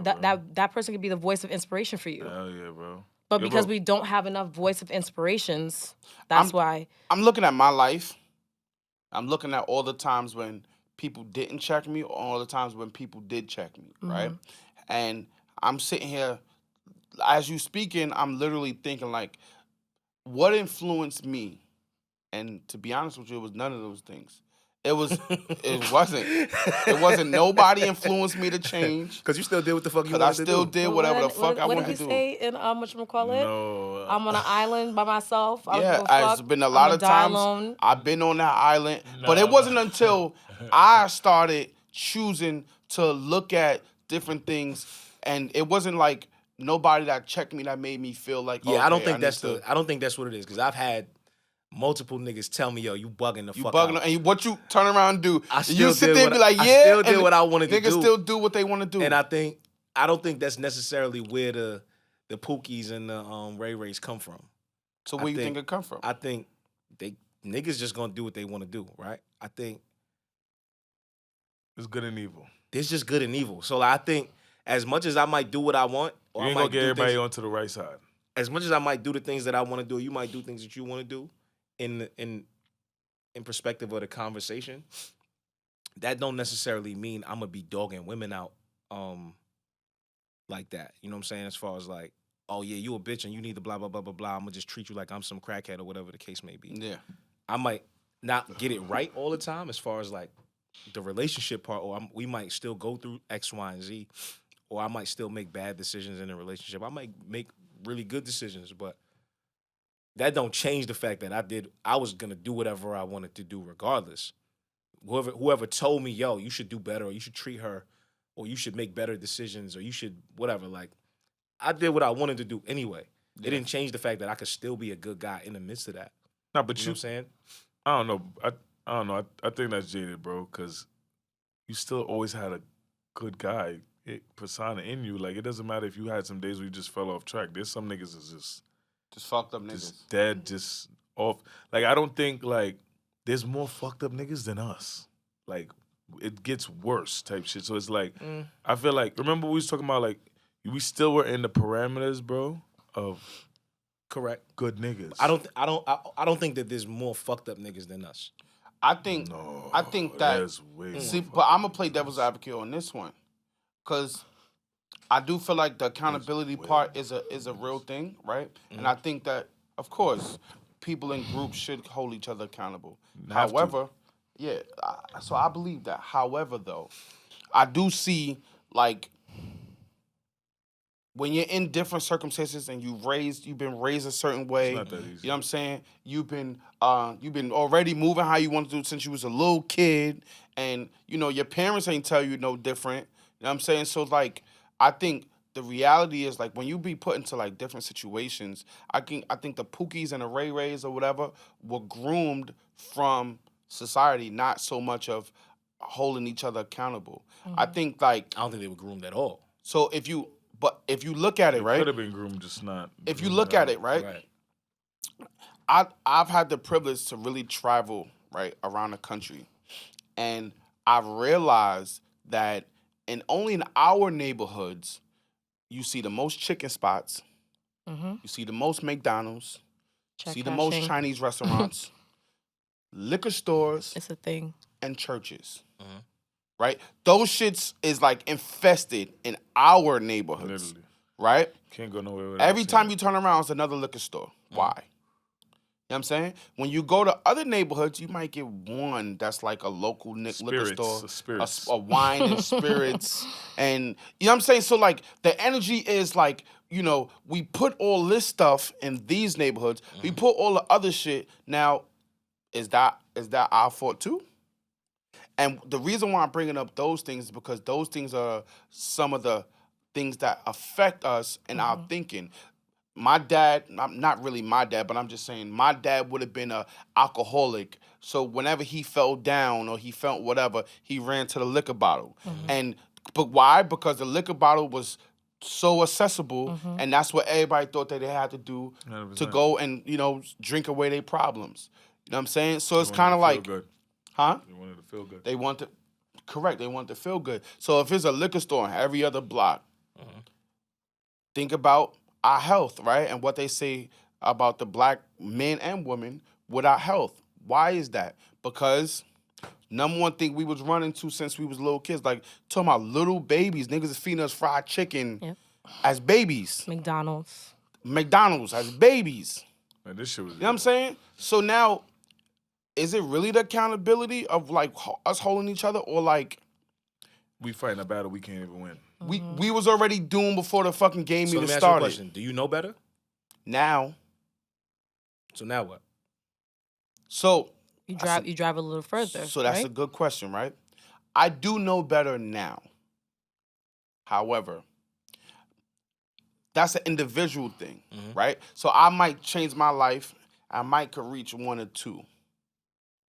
that person can be the voice of inspiration for you. Hell yeah, bro. But Yo, because bro. we don't have enough voice of inspirations, that's why. I'm looking at my life. I'm looking at all the times when people didn't check me, or all the times when people did check me, right? And I'm sitting here, as you speaking, I'm literally thinking like, what influenced me? And to be honest with you, it was none of those things. It wasn't nobody influenced me to change. Because you still did what the fuck you Because I wanted to still do. did whatever the fuck I what wanted did to he do. say in whatchamacallit? No. I'm on an island by myself. I don't Yeah, give a fuck. it's been a I'ma lot of die times alone. I've been on that island, but it wasn't until I started choosing to look at different things, and it wasn't like nobody that checked me that made me feel like, Yeah, I don't think need that's to- I don't think that's what it is. Because I've had multiple niggas tell me, yo, you bugging the you fuck bugging, out. and what you turn around and do. I you still sit did there and what be like, I yeah, still did and what I wanted to niggas do. still do what they want to do. And I think I don't think that's necessarily where the Pookies and the Ray Rays come from. So where you think it come from? I think they niggas just gonna do what they want to do, right? I think It's good and evil. there's just good and evil. So like, I think as much as I might do what I want, or You ain't I gonna might get do everybody things, onto the right side. as much as I might do the things that I want to do, you might do things that you want to do. In perspective of the conversation, that don't necessarily mean I'm gonna be dogging women out like that. You know what I'm saying? As far as like, oh yeah, you a bitch and you need to blah blah blah blah blah. I'm gonna just treat you like I'm some crackhead or whatever the case may be. Yeah. I might not get it right all the time as far as like the relationship part, or we might still go through X, Y, and Z, or I might still make bad decisions in a relationship. I might make really good decisions, but that don't change the fact that I was gonna do whatever I wanted to do regardless. Whoever told me, yo, you should do better, or you should treat her, or you should make better decisions, or you should whatever, like I did what I wanted to do anyway. It didn't change the fact that I could still be a good guy in the midst of that. No, but You know what I'm saying? I don't know. I don't know. I think that's jaded, bro, because you still always had a good guy persona in you. Like, it doesn't matter if you had some days where you just fell off track. There's some niggas that's Just fucked up niggas. just dead, just off. Like, I don't think, like, there's more fucked up niggas than us. Like, it gets worse type shit. So it's like, I feel like, remember we was talking about, like, we still were in the parameters, bro, of Correct. good niggas. I don't think that there's more fucked up niggas than us. I think that there's way see, more but I'm gonna play devil's advocate on this one, cause I do feel like the accountability part is a real thing, right? And I think that, of course, people in groups should hold each other accountable. Have to. However, so I believe that. However, though, I do see like when you're in different circumstances and you've been raised a certain way. It's not that easy. You know what I'm saying? You've been already moving how you want to do it since you was a little kid, and you know your parents ain't tell you no different. You know what I'm saying? So like, I think the reality is like when you be put into like different situations, I think the Pookies and the Ray Rays or whatever were groomed from society, not so much of holding each other accountable. I think like I don't think they were groomed at all. so if you look at it, right? Could have been groomed, just not. If you groomed look out. at it, right? I've had the privilege to really travel right around the country, and I've realized that only in our neighborhoods, you see the most chicken spots, you see the most McDonald's, you see the most cashing. Chinese restaurants, liquor stores, It's a thing. and churches. Right? Those shits is like infested in our neighborhoods. Literally. Right? Can't go nowhere without Every seeing time it. you turn around, it's another liquor store. Why? You know what I'm saying? When you go to other neighborhoods, you might get one that's like a local liquor Spirits, store, spirits. a wine and spirits, and you know what I'm saying. So like the energy is like, you know, we put all this stuff in these neighborhoods, we put all the other shit. Now, is that our fault too? And the reason why I'm bringing up those things is because those things are some of the things that affect us in our thinking. My dad, not really my dad, but I'm just saying my dad would have been an alcoholic. So whenever he fell down or he felt whatever, he ran to the liquor bottle. But why? Because the liquor bottle was so accessible, and that's what everybody thought that they had to do to 100%. go and, you know, drink away their problems. You know what I'm saying? So it's They kind of wanted to like, feel good. huh? They wanted to feel good. They want to, correct. They want to feel good. So if it's a liquor store on every other block, think about our health, right? And what they say about the black men and women with our health. Why is that? Because number one thing we was running to since we was little kids, like talking about little babies, niggas is feeding us fried chicken Yep. as babies. McDonald's as babies. Man, this shit was. You know what I'm saying? So now, is it really the accountability of like us holding each other, or like We fighting a battle we can't even win. we was already doomed before the fucking game So let even me ask you a started? question. Do you know better? Now, So now what? so You drive a little further. so that's right? a good question, right? I do know better now. However, that's an individual thing, right? So I might change my life. I might could reach one or two.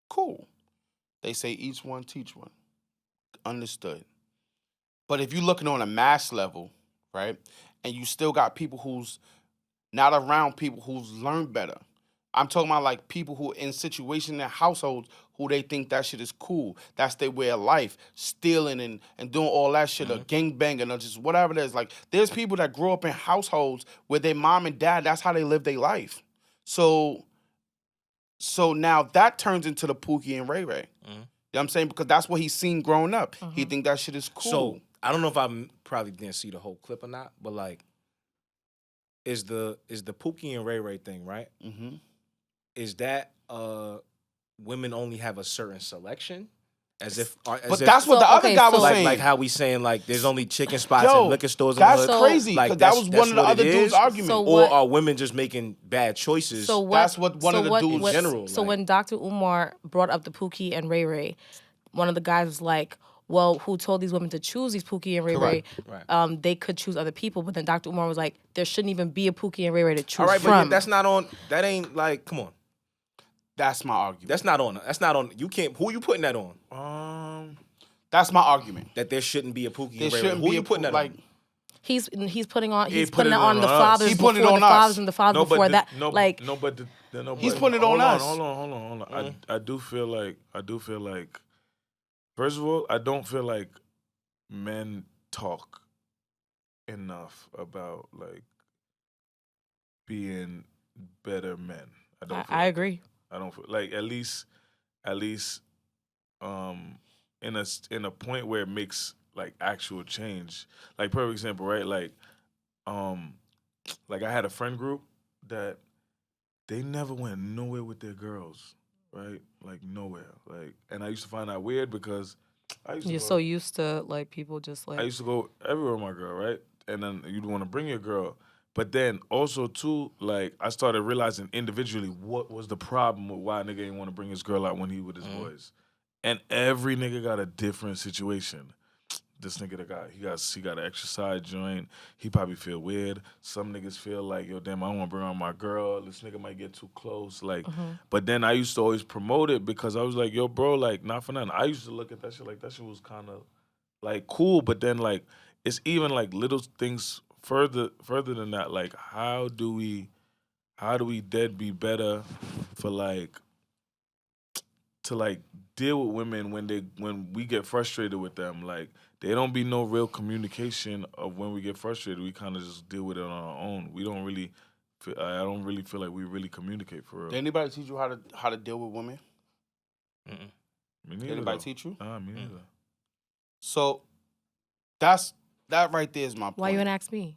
Cool. They say each one teach one. Understood. But if you're looking on a mass level, right? And you still got people who's not around people who's learned better. I'm talking about like people who in situations in their households who they think that shit is cool. That's their way of life. Stealing and doing all that shit, or gang banging, or just whatever it is. Like, there's people that grow up in households where their mom and dad, that's how they live their life. So now that turns into the Pookie and Ray Ray. You know what I'm saying? Because that's what he's seen growing up. He think that shit is cool. So I don't know if I probably didn't see the whole clip or not, but like, is the Pookie and Ray Ray thing, right? Mm-hmm. Is that women only have a certain selection? But that's what the other guy was saying. Like how we saying like there's only chicken spots Yo, and liquor stores. That's in the hood. crazy. Like that was one of the other dudes' arguments. So or what- are women just making bad choices? So what, That's what one of the dudes in general. So like, when Dr. Umar brought up the Pookie and Ray Ray, one of the guys was like, well, who told these women to choose these Pookie and Ray Ray? Right. They could choose other people, but then Dr. Umar was like, there shouldn't even be a Pookie and Ray Ray to choose all right, from. but that's not on. That ain't like. Come on. That's my argument. That's not on. That's not on. You can't. Who you putting that on? That's my argument. That there shouldn't be a Pookie There and Ray Ray. shouldn't Who be you a putting that like. on? He's putting on. He's put putting it it on on the us. fathers He put it before on the us. fathers and the fathers before that. Like He's putting it on us. Hold on. I do feel like. First of all, I don't feel like men talk enough about like being better men. I agree. I don't feel like at least in a point where it makes like actual change. Like, perfect example, right? Like I had a friend group that they never went nowhere with their girls, right? Like nowhere. Like, and I used to find that weird because I used to You're go, so used to like people just like. I used to go everywhere with my girl, right? And then you'd want to bring your girl. But then also too, like I started realizing individually what was the problem with why a nigga ain't want to bring his girl out when he with his boys. And every nigga got a different situation. This nigga he got an exercise joint. He probably feel weird. Some niggas feel like, yo, damn, I don't want to bring out my girl. This nigga might get too close. Like, but then I used to always promote it because I was like, yo, bro, like, not for nothing. I used to look at that shit like that shit was kind of like cool. But then like it's even like little things further than that. Like, how do we dead be better for like to like deal with women when we get frustrated with them? Like, there don't be no real communication of when we get frustrated. We kind of just deal with it on our own. We don't really. I don't really feel like we really communicate for real. Did anybody teach you how to deal with women? Me neither, Did anybody though. teach you? Me neither. So that right there is my point. Why you gonna ask me?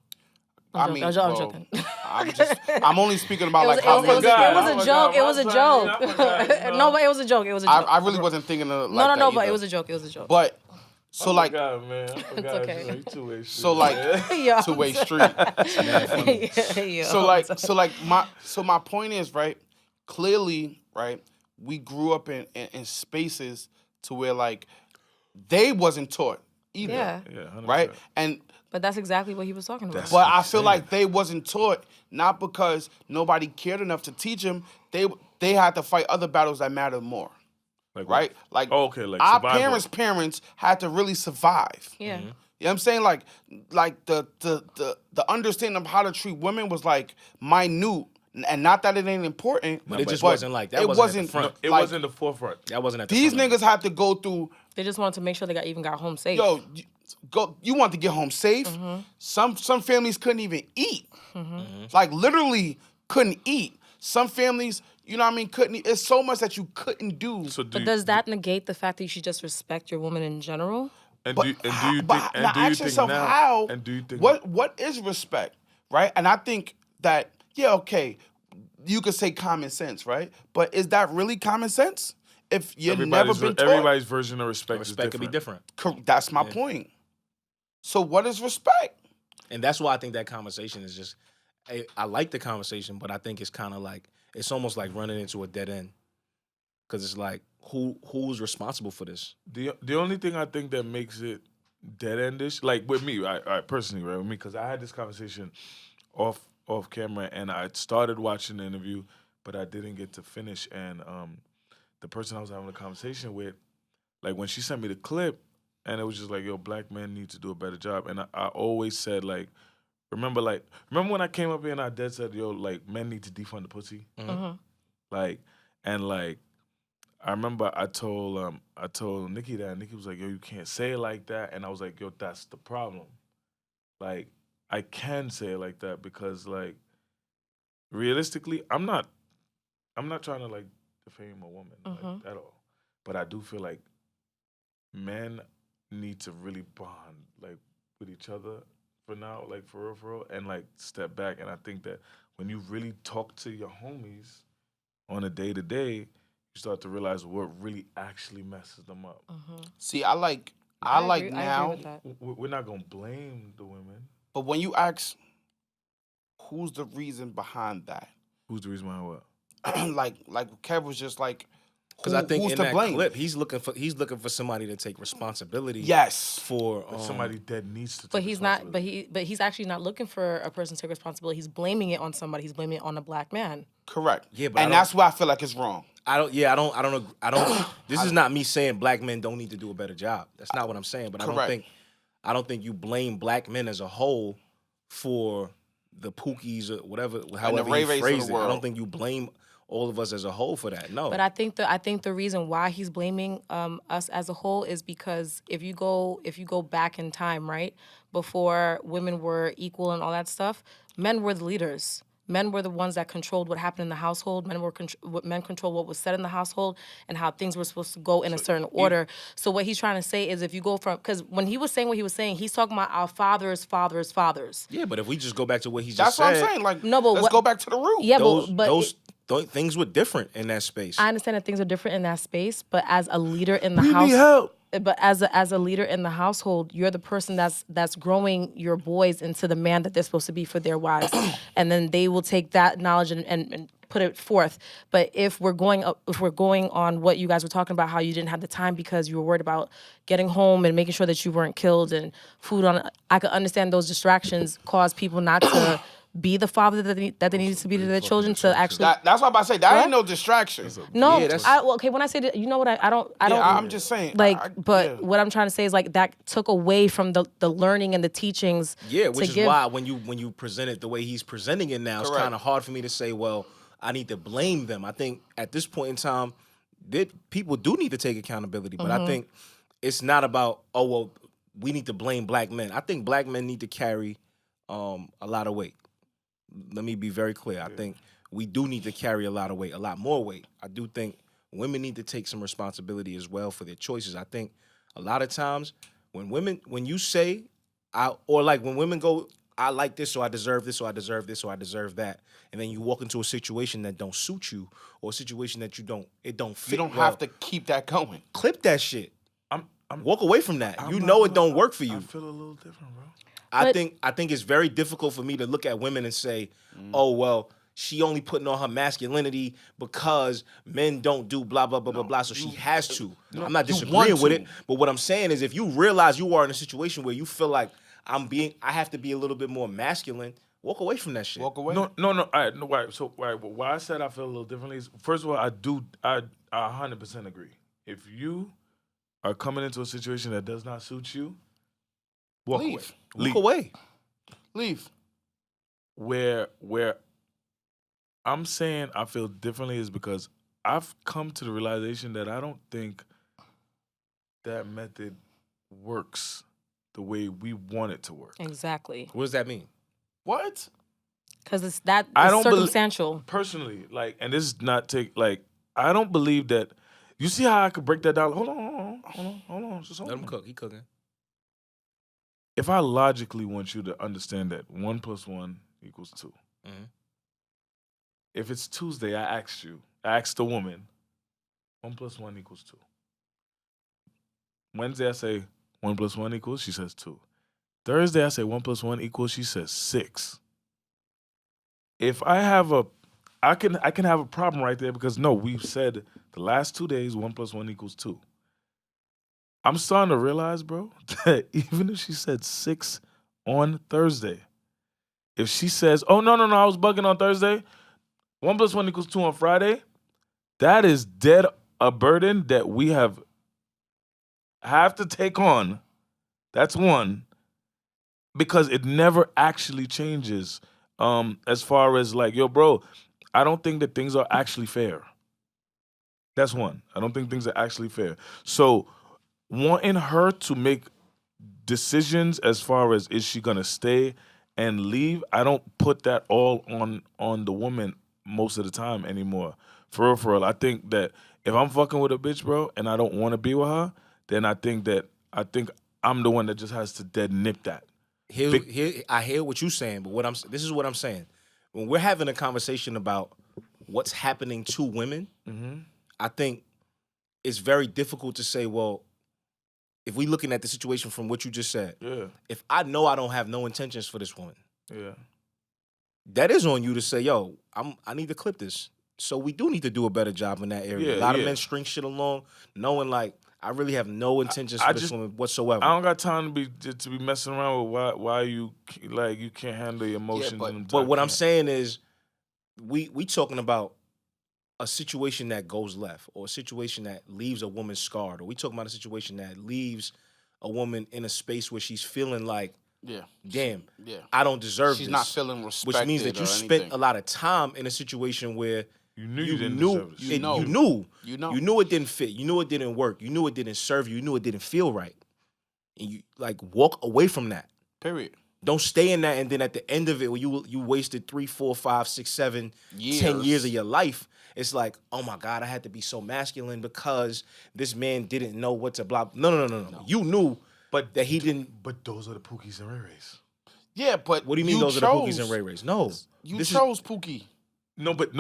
I I'm mean, joking. I'm only speaking about like It how was a men- joke. It was a joke. God. No, but it was a joke. It was a joke. I really wasn't thinking of like no, that but either. it was a joke. It was a joke. But so I like forgot, man. I forgot. okay. You two-way street, so like man. Yo. two-way street. Yo. So my point is, right, clearly, right, we grew up in spaces to where like they wasn't taught either. Yeah. Yeah, 100%. Right? And But that's exactly what he was talking about. but I feel like they wasn't taught not because nobody cared enough to teach them. They had to fight other battles that mattered more. Like, Right? Like, oh, okay, like our survival. parents had to really survive. Yeah. You know what I'm saying? Like the understanding of how to treat women was like minute, and not that it ain't important. But it just wasn't like that. It wasn't at the front. It like, wasn't the forefront. That wasn't at the These front. niggas had to go through. They just wanted to make sure they got home safe. Yo, you want to get home safe. Some families couldn't even eat. Like literally couldn't eat. Some families, you know what I mean, couldn't eat. It's so much that you couldn't do. So But does that negate the fact that you should just respect your woman in general? And But do you think ask yourself now? how? And do you think what is respect, right? And I think that okay, you could say common sense, right? But is that really common sense? If you've never been taught, everybody's version of respect Respect could be different. that's my point. So what is respect? And that's why I think that conversation is just, I like the conversation, but I think it's kind of like, it's almost like running into a dead end. Because it's like, who's responsible for this? The only thing I think that makes it dead endish, like with me, I personally, right, with me, because I had this conversation off camera, and I started watching the interview, but I didn't get to finish. And the person I was having a conversation with, like when she sent me the clip, and it was just like, yo, black men need to do a better job. And I always said, like, remember when I came up here and I dead said, yo, like, men need to defund the pussy? Mhm. Like, and like, I remember I told Nikki that, and Nikki was like, yo, you can't say it like that. And I was like, yo, that's the problem. Like, I can say it like that because, like, realistically, I'm not trying to, like, defame a woman like, at all. But I do feel like men need to really bond, like, with each other for now, like, for real, and, like, step back. And I think that when you really talk to your homies on a day-to-day, you start to realize what really actually messes them up. See, I like I agree now, with that. We're not going to blame the women. but when you ask, who's the reason behind that? Who's the reason why what? like Kev was just like, Because I think who's in to that blame? clip, he's looking for somebody to take responsibility. Yes. For Somebody dead needs to take But he's not. responsibility. But he's actually not looking for a person to take responsibility. He's blaming it on somebody. He's blaming it on a black man. Correct. Yeah, but and that's why I feel like it's wrong. I don't. This is not me saying black men don't need to do a better job. That's not what I'm saying. But Correct. I don't think you blame black men as a whole for the Pookies or whatever, however Ray you Rays of phrased the it. I world. don't think you blame all of us as a whole for that. No. But I think the reason why he's blaming us as a whole is because if you go back in time, right, before women were equal and all that stuff, men were the leaders. Men were the ones that controlled what happened in the household. Men controlled what was said in the household and how things were supposed to go in a certain order. So what he's trying to say is, if you go from, because when he was saying what he was saying, he's talking about our fathers. Yeah, but if we just go back to what he just That's said, what I'm saying. Like, No, but let's what- go back to the root. yeah, those things were different in that space. I understand that things are different in that space, but as a leader in the We house, need help. but as a leader in the household, you're the person that's growing your boys into the man that they're supposed to be for their wives, and then they will take that knowledge and put it forth. But if we're going on what you guys were talking about, how you didn't have the time because you were worried about getting home and making sure that you weren't killed and food on, I could understand those distractions cause people not to be the father that they needed to be to their children to actually. That's what I'm about to say. That What? ain't no distraction. No, Yeah, that's- okay. When I say that, you know what? I don't. I'm just saying. Like, what I'm trying to say is like that took away from the learning and the teachings. Yeah, which to is give, why when you present it the way he's presenting it now, it's Correct. kind of hard for me to say, well, I need to blame them. I think at this point in time, people do need to take accountability, but I think it's not about, oh, well, we need to blame black men. I think black men need to carry a lot of weight. Let me be very clear. I think we do need to carry a lot of weight, a lot more weight. I do think women need to take some responsibility as well for their choices. I think a lot of times when you say, when women go, I like this, so I deserve this, so I deserve this, so I deserve that, and then you walk into a situation that don't suit you, or a situation that it don't fit. You don't well, have to keep that going. clip that shit. I'm Walk away from that. I'm You not know it gonna- don't work for you. I feel a little different, bro. I But- think it's very difficult for me to look at women and say, oh, well, she only putting on her masculinity because men don't do blah, blah, blah, blah, blah, so she has to. I'm not you disagreeing want with to. it, but what I'm saying is if you realize you are in a situation where you feel like I have to be a little bit more masculine, walk away from that shit. Walk away. No. All right, no. Right. So, right. Why I said I feel a little differently is, first of all, I 100% agree. If you are coming into a situation that does not suit you, walk Leave. away. Walk away. Leave. Where I'm saying I feel differently is because I've come to the realization that I don't think that method works the way we want it to work. exactly, What does that mean? What? because it's I don't believe- circumstantial. Personally, like, and this is not I don't believe that. You see how I could break that down? Hold on. Just hold Let him on. cook. He cooking. If I logically want you to understand that 1 + 1 = 2. Mhm. If it's Tuesday, I asked the woman, 1 + 1 = 2. Wednesday, I say 1 + 1 =, she says 2. Thursday, I say 1 + 1 =, she says 6. If I have I can have a problem right there because no, we've said the last 2 days 1 + 1 = 2. I'm starting to realize, bro, that even if she said 6 on Thursday, if she says, oh, no, I was bugging on Thursday, 1 + 1 = 2 on Friday, that is dead a burden that we have have to take on. That's one. Because it never actually changes. As far as like, yo, bro, I don't think that things are actually fair. That's one. I don't think things are actually fair. So wanting her to make decisions as far as is she gonna stay and leave, I don't put that all on the woman most of the time anymore. For real. I think that if I'm fucking with a bitch, bro, and I don't want to be with her, then I think I'm the one that just has to dead nip that. I hear what you're saying, but this is what I'm saying. When we're having a conversation about what's happening to women, I think it's very difficult to say, well, if we looking at the situation from what you just said, if I know I don't have no intentions for this woman, that is on you to say, yo, I need to clip this. So we do need to do a better job in that area. A lot of men string shit along, knowing like I really have no intentions for this woman whatsoever. I don't got time to be messing around with why you like you can't handle your emotions. But what I'm saying is, we talking about a situation that goes left, or a situation that leaves a woman scarred, or we talking about a situation that leaves a woman in a space where she's feeling like, damn, I don't deserve this. She's not feeling respected, which means that you spent a lot of time in a situation where you knew you didn't deserve this. You knew it didn't fit. You knew it didn't work. You knew it didn't serve you. You knew it didn't feel right. And you like walk away from that. Period. Don't stay in that, and then at the end of it, when you wasted 3, 4, 5, 6, 7, 10 years of your life, it's like, oh my God, I had to be so masculine because this man didn't know what to blah. No. You knew, but that he didn't. But those are the Pookies and Ray Rays. Yeah, but what do you mean those are the Pookies and Ray Rays? No, you chose Pookie. No, but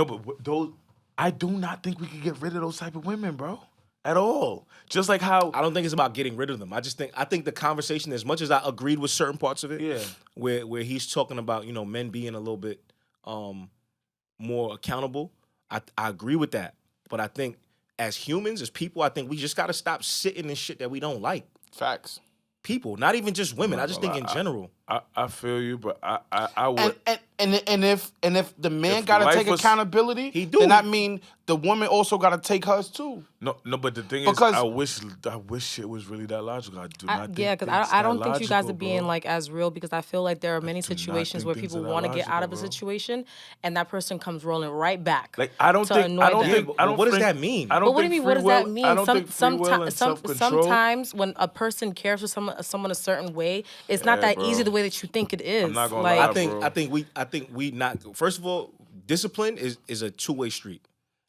those. I do not think we could get rid of those type of women, bro. At all. Just like how I don't think it's about getting rid of them. I think the conversation, as much as I agreed with certain parts of it, where he's talking about, men being a little bit more accountable. I agree with that. But I think as humans, as people, I think we just gotta stop sitting in shit that we don't like. Facts. People, not even just women. I just think in general. I feel you, but I would. And if the man gotta take accountability, he do. Then that mean the woman also gotta take hers too. No, but the thing is, I wish shit was really that logical. I do not. Because I don't think you guys are being like as real, because I feel like there are many situations where people want to get out of a situation and that person comes rolling right back. Like I don't think. What does that mean? But what do you mean? What does that mean? I don't think free will and self-control. Sometimes when a person cares for someone a certain way, it's not that easy the way that you think it is. I'm not gonna lie, I think we not. First of all, discipline is a two-way street,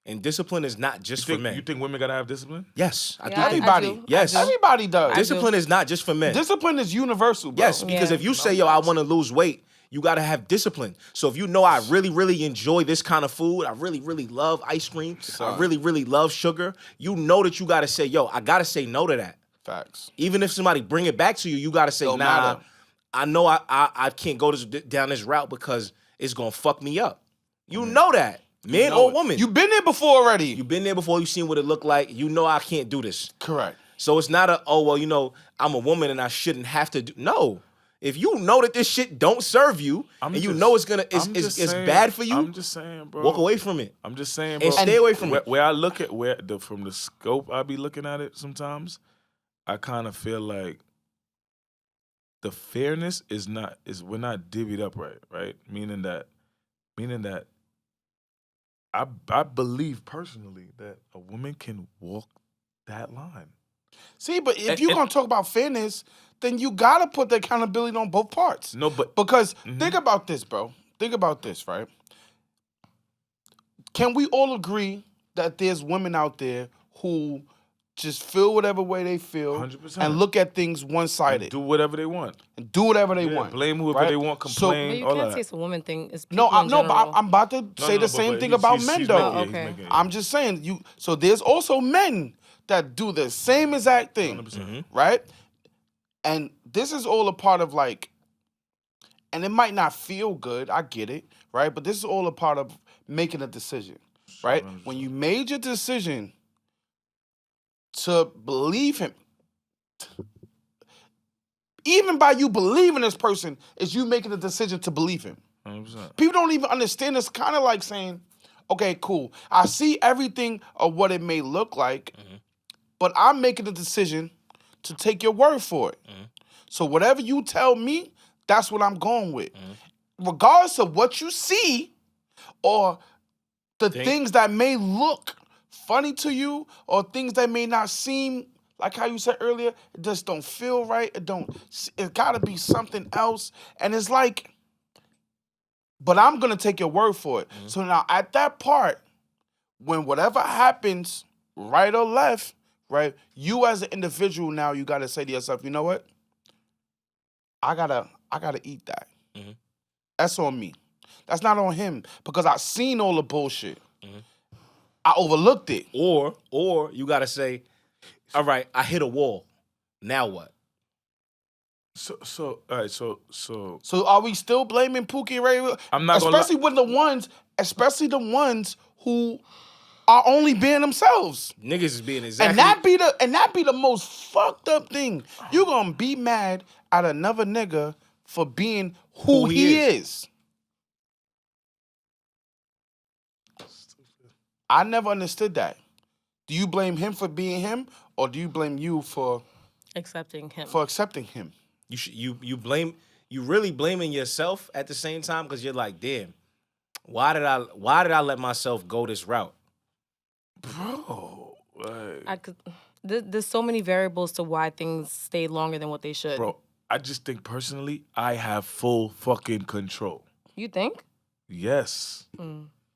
and discipline is not just for men. You think women gotta have discipline? Yes, I do. Everybody, yes, everybody does. Discipline is not just for men. Discipline is universal, bro. Yes, because if you say, yo, I want to lose weight, you got to have discipline. So if you know I really, really enjoy this kind of food, I really, really love ice cream, I really, really love sugar, you know that you got to say, yo, I got to say no to that. Facts. Even if somebody bring it back to you, you got to say, nah, matter. I know I can't go down this route because it's going to fuck me up. You know that. Man or woman. You've been there before already. You've been there before. You've seen what it looked like. You know I can't do this. Correct. So it's not I'm a woman and I shouldn't have to do. No. If you know that this shit don't serve you, you know it's bad for you, I'm just saying, bro. Walk away from it. I'm just saying, bro. And stay away from it. Where I look at from the scope I be looking at it sometimes, I kind of feel like the fairness we're not divvied up right? Meaning that I believe personally that a woman can walk that line. See, but if you're gonna talk about fairness, then you gotta put the accountability on both parts. No, but because think about this, bro. Think about this, right? Can we all agree that there's women out there who just feel whatever way they feel 100%. And look at things one-sided. And do whatever they want. Blame whoever they want, complain, but you all can't that. say it's a woman thing. It's but I'm about to say the same but thing about he's men, though. Okay. I'm just saying, so there's also men that do the same exact thing, 100%. right? And this is all a part of and it might not feel good, I get it, right? But this is all a part of making a decision, right? 100%. When you made your decision to believe him, even by you believing this person, is you making a decision to believe him. 100%. People don't even understand this. Kind of like saying, okay, cool, I see everything of what it may look like, but I'm making a decision to take your word for it. So whatever you tell me, that's what I'm going with. Regardless of what you see or the things that may look funny to you or things that may not seem like how you said earlier, it just don't feel right. It gotta be something else. And it's like, but I'm gonna take your word for it. So now at that part, when whatever happens, right or left, right, you as an individual now, you gotta say to yourself, you know what? I gotta eat that. That's on me. That's not on him because I seen all the bullshit. I overlooked it. Or you gotta say, all right, I hit a wall. Now what? So all right, so So are we still blaming Pookie and Ray? I'm not gonna especially with especially the ones who are only being themselves. Niggas is being exactly. And that be the most fucked up thing. You gonna be mad at another nigga for being who he is. I never understood that. Do you blame him for being him, or do you blame you for accepting him? You really blaming yourself at the same time because you're like, damn, why did I let myself go this route, bro? There's so many variables to why things stay longer than what they should. Bro, I just think personally, I have full fucking control. You think? Yes.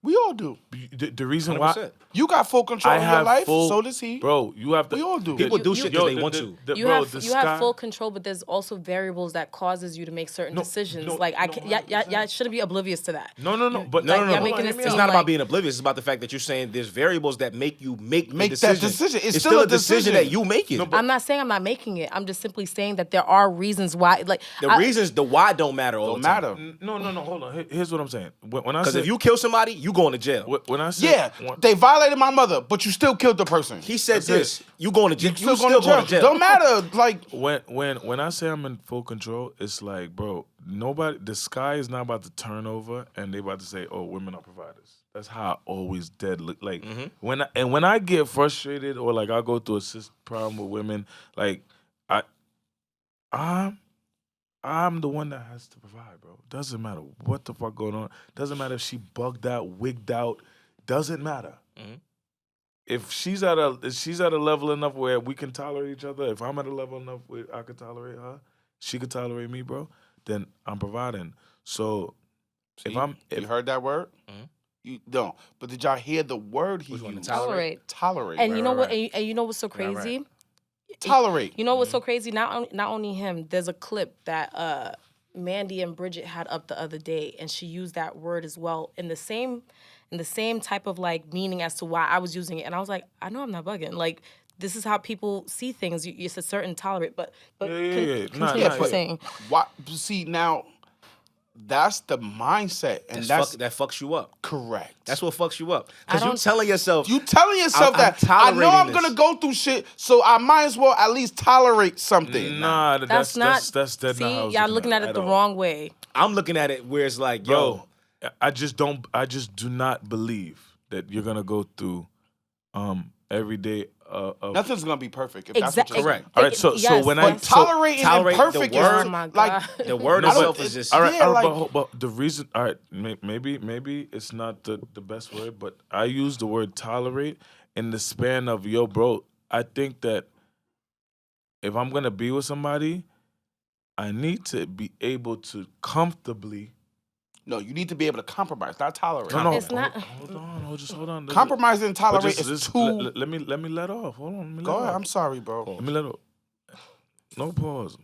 We all do. The reason why you got full control of your life, so does he. Bro, you have to. We all do. People do shit because they want to. You have full control, but there's also variables that causes you to make certain decisions. Y'all shouldn't be oblivious to that. No. But you're making it's not about being oblivious. It's about the fact that you're saying there's variables that make you make the decision. That decision. It's still a decision that you making. I'm not saying I'm not making it. I'm just simply saying that there are reasons why. Like the why don't matter all the time. No. Hold on. Here's what I'm saying. Because if you kill somebody, you going to jail. When I say they violated my mother, but you still killed the person. He said this. You going to jail. You still going to jail. Don't matter. Like when I say I'm in full control, it's like, bro, the sky is not about to turn over and they about to say, oh, women are providers. That's how I always look. Like when I get frustrated or like I go through a problem with women, like I'm the one that has to provide, bro. Doesn't matter what the fuck going on. Doesn't matter if she bugged out, wigged out. Doesn't matter. If she's at a level enough where we can tolerate each other, if I'm at a level enough where I could tolerate her, she could tolerate me, bro, then I'm providing. So you heard that word? You don't. But did y'all hear the word he used? Tolerate. And you know what? And you know what's so crazy? Tolerate. You know what's so crazy? Not only him. There's a clip that Mandy and Bridget had up the other day, and she used that word as well in the same type of like meaning as to why I was using it. And I was like, I know I'm not bugging. Like this is how people see things. It's a certain tolerate, but continue what you're saying. See now. That's the mindset, and that fucks you up. Correct. That's what fucks you up. Because you're telling yourself that I know I'm gonna go through shit, so I might as well at least tolerate something. Nah, that's not. See, y'all looking at it the wrong way. I'm looking at it where it's like, bro, I just do not believe that you're gonna go through every day. Nothing's gonna be perfect. If that's what you're correct. All right, so when I tolerating imperfect the word, is like the word itself is just all right. But the reason, all right, maybe it's not the best word, but I use the word tolerate in the span of bro. I think that if I'm gonna be with somebody, I need to be able to comfortably. No, you need to be able to compromise, not tolerate. No, it's not. Hold on. Compromise and tolerate is too. Let me let off. Hold on. Go ahead. I'm sorry, bro. Let me let off. No pause.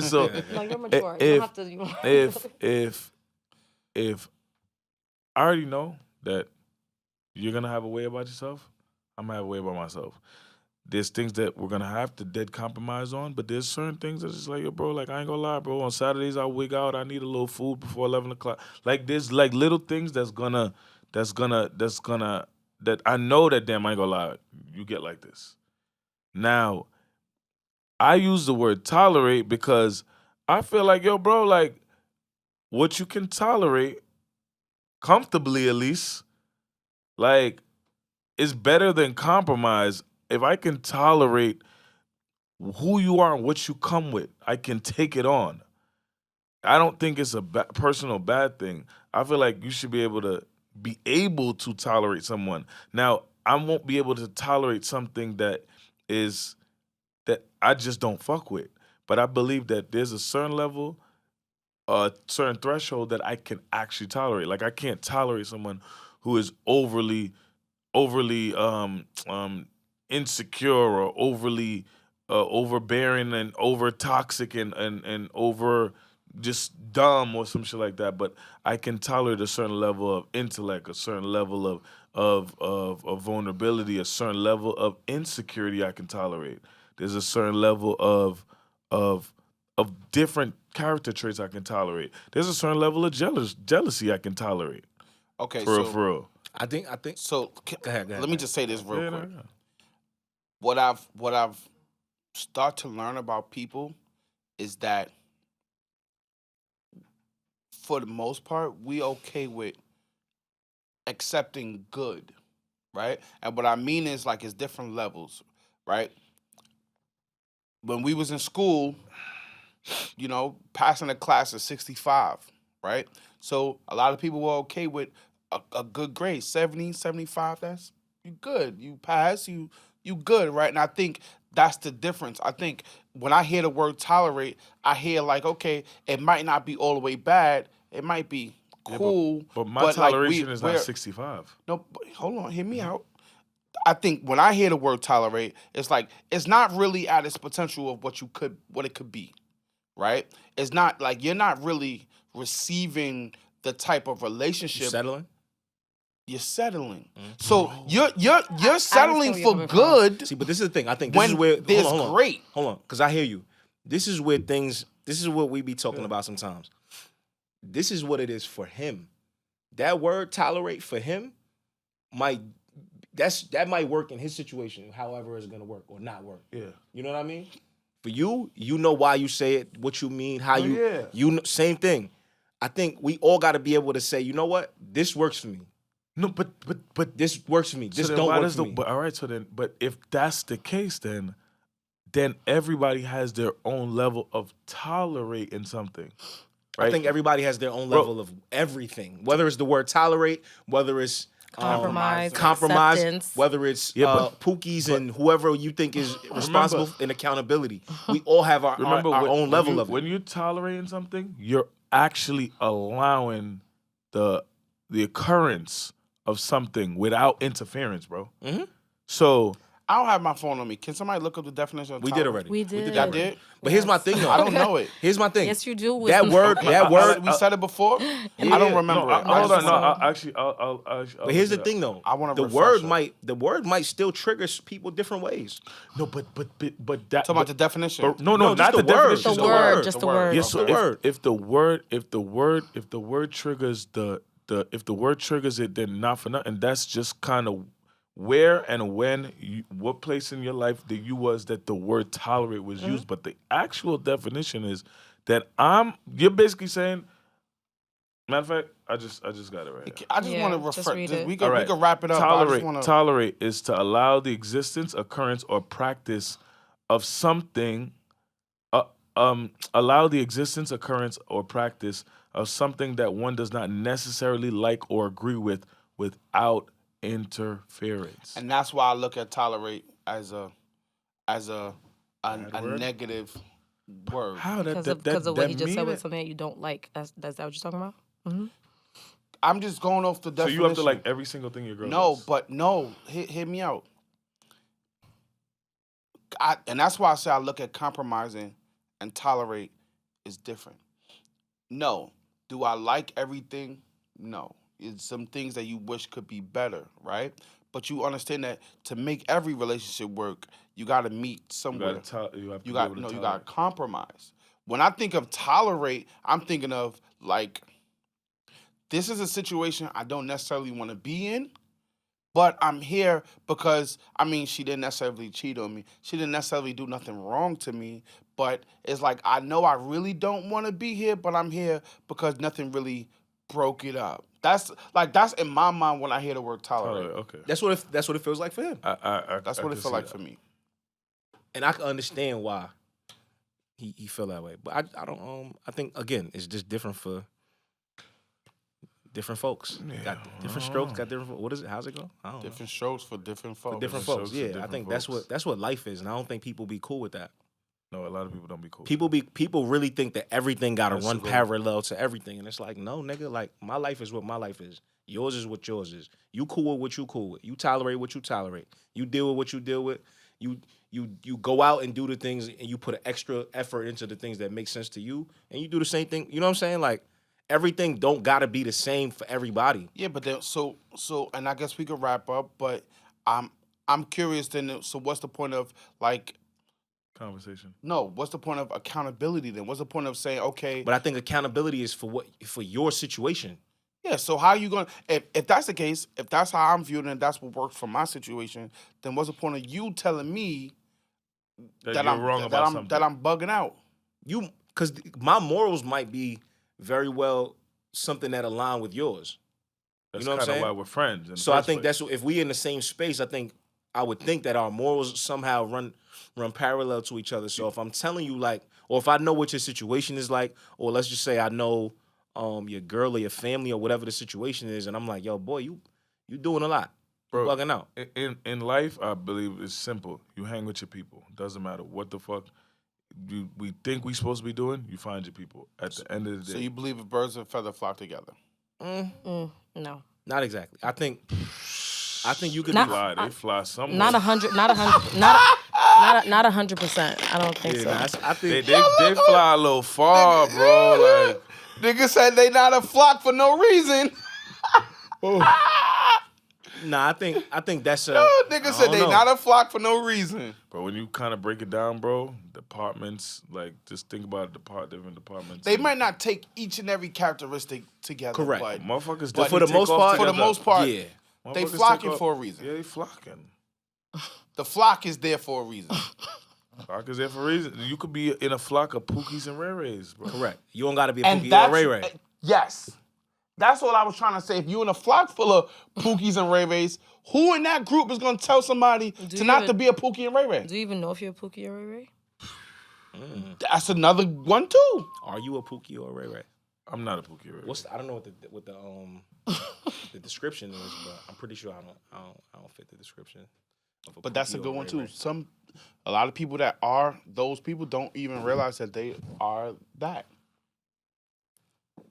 So no, you're mature. You don't have to. If I already know that you're gonna have a way about yourself, I'm gonna have a way about myself. There's things that we're gonna have to dead compromise on, but there's certain things that's just like, yo, bro, like I ain't gonna lie, bro. On Saturdays I wig out. I need a little food before 11 o'clock. Like there's like little things that I know that damn I ain't gonna lie, you get like this. Now, I use the word tolerate because I feel like, yo, bro, like what you can tolerate comfortably at least, like, is better than compromise. If I can tolerate who you are and what you come with. I can take it on. I don't think it's a personal bad thing. I feel like you should be able to tolerate someone. Now, I won't be able to tolerate something that I just don't fuck with. But I believe that there's a certain level, a certain threshold that I can actually tolerate. Like I can't tolerate someone who is overly insecure or overly overbearing and over toxic and over just dumb or some shit like that. But I can tolerate a certain level of intellect, a certain level of vulnerability, a certain level of insecurity I can tolerate. There's a certain level of different character traits I can tolerate. There's a certain level of jealousy I can tolerate. Okay, For so real. I think. so Go ahead. let me just say this real quick. Yeah. What I've start to learn about people is that for the most part, we okay with accepting good, right? And what I mean is like it's different levels, right? When we was in school, passing a class is 65, right? So a lot of people were okay with a good grade, 70, 75, that's you good. You pass, you good, right? And I think that's the difference. I think when I hear the word tolerate, I hear like, okay, it might not be all the way bad. It might be cool. But my toleration is not we're 65. No, but hold on, hear me out. I think when I hear the word tolerate, it's like it's not really at its potential of what it could be, right? It's not like you're not really receiving the type of relationship. Settling. You're settling. So you're settling where you're for coming from. good. See, but this is the thing. I think this When is where there's hold on, great. Hold on, because I hear you. This is where things. This is what we be talking about sometimes. This is what it is for him. That word tolerate for him that might work in his situation, however it's gonna work or not work. Yeah. You know what I mean? For you, you know why you say it, what you mean, how yeah. same thing. I think we all got to be able to say, you know what, this works for me. No, but This works for me. This so don't why work does for me. But all right, so but if that's the case, then everybody has their own level of tolerating something. Right? I think everybody has their own level of everything. Whether it's the word tolerate, whether it's Compromise, compromise, acceptance. whether it's but Pookies and whoever you think is responsible in accountability. We all have our own level of it. When you're tolerating something, you're actually allowing the occurrence of something without interference, bro. Mm-hmm. So I don't have my phone on me. Can somebody look up the definition of We tolerate? did already. We did. Y'all did? But here's my thing, though. I don't know it. Here's my thing. Yes, you do. That word. We said it before. I don't remember no, it. hold on. No, I'll But here's the thing, though. I wanna the refresh word might still trigger people different ways. No, but that. Talking about the definition. No, No, not just the the word. definition. The word, just the word. Yes, so Okay. if the word triggers if the word triggers it, then not for nothing. That's just kind of where and when what place in your life that you was that the word tolerate was used. But the actual definition is that you're basically saying. Matter of fact, I just got it right here. I just Yeah, want to just refresh. read it. We All right. can wrap it up. I just wanna... Tolerate is to allow the existence, occurrence, or practice of something. Allow the existence, occurrence, or practice of something that one does not necessarily like or agree with without interference. And that's why I look at tolerate as a word? negative word. How Because of what he just said with something that you don't like. That's that what you're talking about? Mm-hmm. I'm just going off the So definition. you have to like every single thing your girl No, does. but no. Hear me out. And that's why I say I look at compromising and tolerate is different. No. Do I like everything? No. It's some things that you wish could be better, right? But you understand that to make every relationship work, you got to meet somewhere. You got to compromise. When I think of tolerate, I'm thinking of like, this is a situation I don't necessarily want to be in, but I'm here because, she didn't necessarily cheat on me. She didn't necessarily do nothing wrong to me, but it's like, I know I really don't want to be here, but I'm here because nothing really broke it up. That's in my mind when I hear the word tolerate. Okay. That's what it feels like for him. That's what it feels like for me. and I can understand why he feel that way. But I don't. I think again, it's just different for different folks. Got different strokes. Got different. What is it? How's it go? I don't know. Different strokes for different folks. For different folks. strokes for Yeah, I different think folks. that's what life is, and I don't think people be cool with that. No, a lot of people don't be cool. People really think that everything got to That's run true. parallel to everything, and it's like, no, nigga. Like my life is what my life is. Yours is what yours is. You cool with what you cool with. You tolerate what you tolerate. You deal with what you deal with. You go out and do the things, and you put an extra effort into the things that make sense to you, and you do the same thing. You know what I'm saying? Like everything don't gotta be the same for everybody. Yeah, but then so and I guess we could wrap up, but I'm curious then, so what's the point of like Conversation. no, what's the point of accountability then? What's the point of saying, okay, But I think accountability is for your situation. yeah, so how you going to if that's the case, if that's how I'm viewed and that's what worked for my situation, then what's the point of you telling me That, that you're I'm wrong that about I'm something. that I'm bugging out? Because my morals might be very well something that align with yours. That's you know what I'm kind of saying? why we're friends. in the So I first think place. that's if we in the same space, I would think that our morals somehow run parallel to each other. So if I'm telling you like, or if I know what your situation is like, or let's just say I know your girl or your family or whatever the situation is, and I'm like, yo, boy, you doing a lot. You Bro, bugging out. In life, I believe it's simple. You hang with your people. Doesn't matter what the fuck we think we supposed to be doing. You find your people. At the end of the day, So you believe if birds of a feather flock together? No. Not exactly. I think you could Not- be fly. They fly somewhere. Not 100. Not 100%. I don't think so. I think They fly a little far, bro. Like Nigga said they not a flock for no reason. nah. I think that's a. Nigga said don't they know. not a flock for no reason. Bro, when you kind of break it down, bro, departments, like, just think about different departments. They might not take each and every characteristic together. Correct. But Motherfuckers But for definitely the take most off part- for the together. most part, Yeah. they Motherfuckers flocking take off- for a reason. Yeah, they flocking. The flock is there for a reason. Flock is there for a reason. You could be in a flock of Pookies and Ray Rays, bro. Correct. You don't got to be a And Pookie or a that's Ray Ray. yes. That's what I was trying to say. If you're in a flock full of Pookies and Ray Rays, who in that group is going to tell somebody to you not even- to be a Pookie and Ray Ray? Do you even know if you're a Pookie or a Ray? That's another one too. Are you a Pookie or a Ray Ray? I'm not a Pookie Ray Ray. I don't know what the the description is, but I'm pretty sure I don't fit the description. Of But that's a Pookie or good one Ray too. Ray. A lot of people that are those people don't even realize that they are that.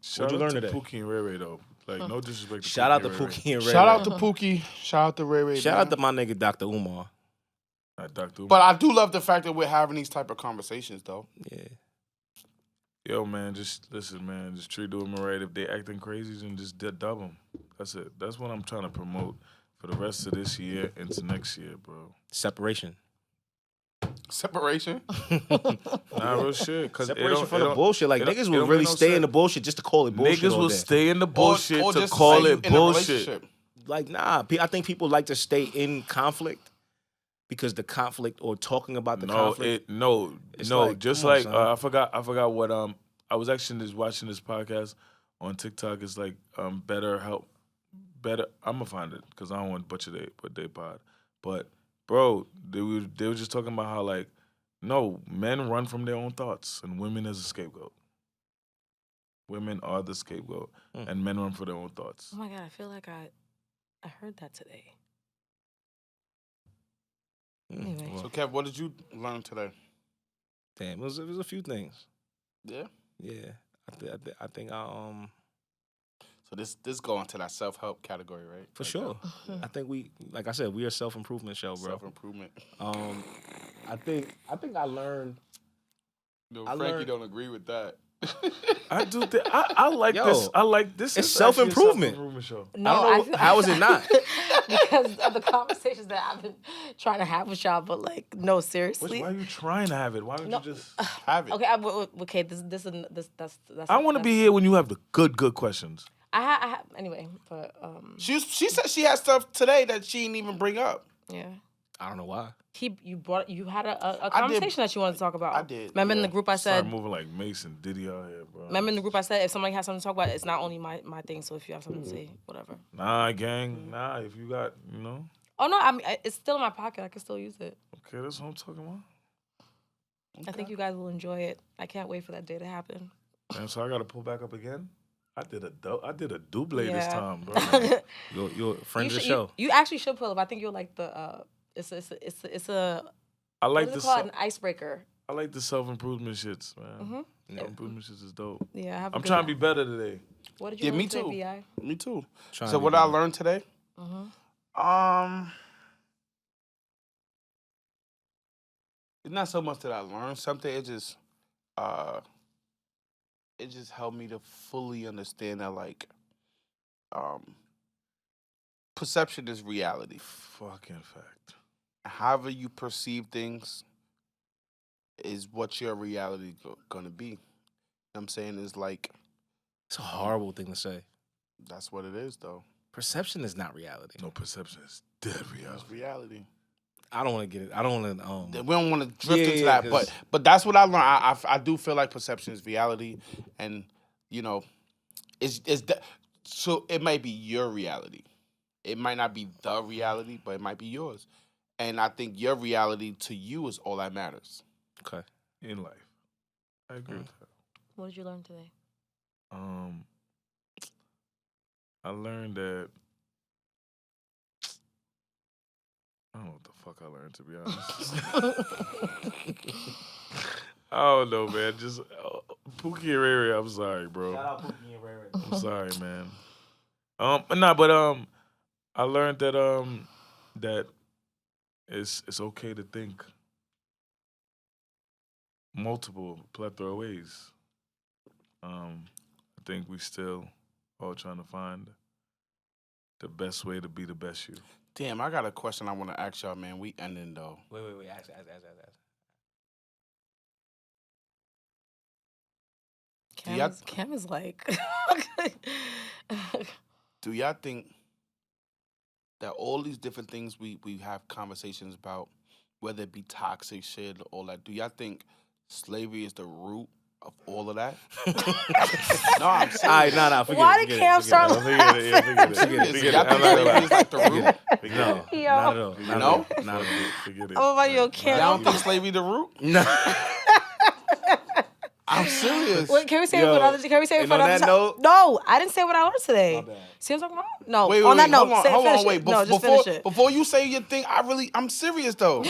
Shout you out learn to today? Pookie and Ray Ray, though. Like, no disrespect to Shout out to Ray Ray. Pookie and Ray Shout Ray. out to Pookie. Shout out to Ray Ray. Shout man. out to my nigga Dr. Umar. Dr. But I do love the fact that we're having these type of conversations though. Yeah. Yo, man, just listen, man. Just treat them right. If they acting crazy, then just dub them. That's it. That's what I'm trying to promote for the rest of this year into next year, bro. Separation. Separation. Nah, real shit. Cause Separation from the bullshit. Like it don't- niggas it will don't really make no stay in sense. the bullshit just to call it bullshit. Niggas all will day. stay in the bullshit or to just call say it in a bullshit. relationship. Like nah. I think people like to stay in conflict because the conflict or talking about the conflict. It's like, just come on, like son. I forgot what I was actually just watching this podcast on TikTok. It's like better. I'm gonna find it because I don't want to butcher they pod. But bro, they were just talking about how like no, men run from their own thoughts and women is a scapegoat. Women are the scapegoat and men run for their own thoughts. Oh my God, I feel like I heard that today. Anyway. So Kev, what did you learn today? Damn, it was a few things. Yeah. Yeah. I think So this go into that self-help category, right? for sure. I think we, like I said, we are a self-improvement show, bro. Self-improvement. I think I learned. No, I Frankie learned- don't agree with that. I do. I like Yo, this. I like this. it's is actually a self-improvement. self-improvement show. No, I don't know how is it not? because of the conversations that I've been trying to have with y'all, but like, no, seriously. Why are you trying to have it? Why don't No. you just? Have it. Okay, okay. This that's. I want to be here when you have the good questions. I anyway, but She said she had stuff today that she didn't even bring up. yeah. I don't know why. You had a I did. conversation that you wanted to talk about. I did, Remember in yeah. the group I Start said. moving like Mason Diddy out here, bro. Remember in the group I said if somebody has something to talk about, it's not only my thing. So if you have something to say, whatever. Nah, gang. Nah, if you got, Oh no, I mean it's still in my pocket. I can still use it. Okay, that's what I'm talking about. I think you guys will enjoy it. I can't wait for that day to happen. And so I got to pull back up again. I did a double this Yeah. time, bro. You're a friend of the should- show. You actually should pull up. I think you're like the. It's a. I What like is the it called? An icebreaker. I like the self-improvement shits, man. Mhm. Self-improvement shits is dope. Yeah, I have. I'm trying to be better today. What did you Yeah, learn me today, too. B.I.? Me too. Trying So to be what I better. learned today? It's not so much that I learned something. It just helped me to fully understand that like, perception is reality. Fucking fact. However you perceive things is what your reality gonna be. I'm saying is like It's a horrible thing to say. that's what it is though. Perception is not reality. No, perception is dead reality. It's reality. I don't want to get it. I don't want to. We don't want to drift Yeah, into yeah, that, 'cause- but that's what I learned. I do feel like perception is reality, and you know, so it might be your reality. It might not be the reality, but it might be yours. And I think your reality to you is all that matters. Okay. In life. I agree with that. What did you learn today? I learned that I don't know what the fuck I learned, to be honest. I don't know, man. Just Pookie and Riri, I'm sorry, bro. Shout out Pookie and Ray Ray. I'm sorry, man. I learned that that it's okay to think multiple plethora of ways. I think we still all trying to find the best way to be the best you. Damn, I got a question I want to ask y'all, man. We ending though. Wait. Ask. Cam is like. Do y'all think that all these different things we have conversations about, whether it be toxic shit, all that, do y'all think slavery is the root of all of that? No, I'm serious. All right, nah. Forget Why it, did forget Cam it, start forget Forget it, yeah, forget it. Serious. Forget Y'all it. think slavery is like the root? it. No, Yo. not at all. No? Not at all. Forget it. Oh my yo, Cam. Y'all don't think slavery the root? No. I'm serious. Wait, can we say Yo, it for another? Can we say it and for on another that time? note- No, I didn't say what I learned today. My bad. See what I'm talking about? No. Wait, on that wait, note, hold finish on, wait. it. No, just finish it. Before you say your thing, I'm serious though.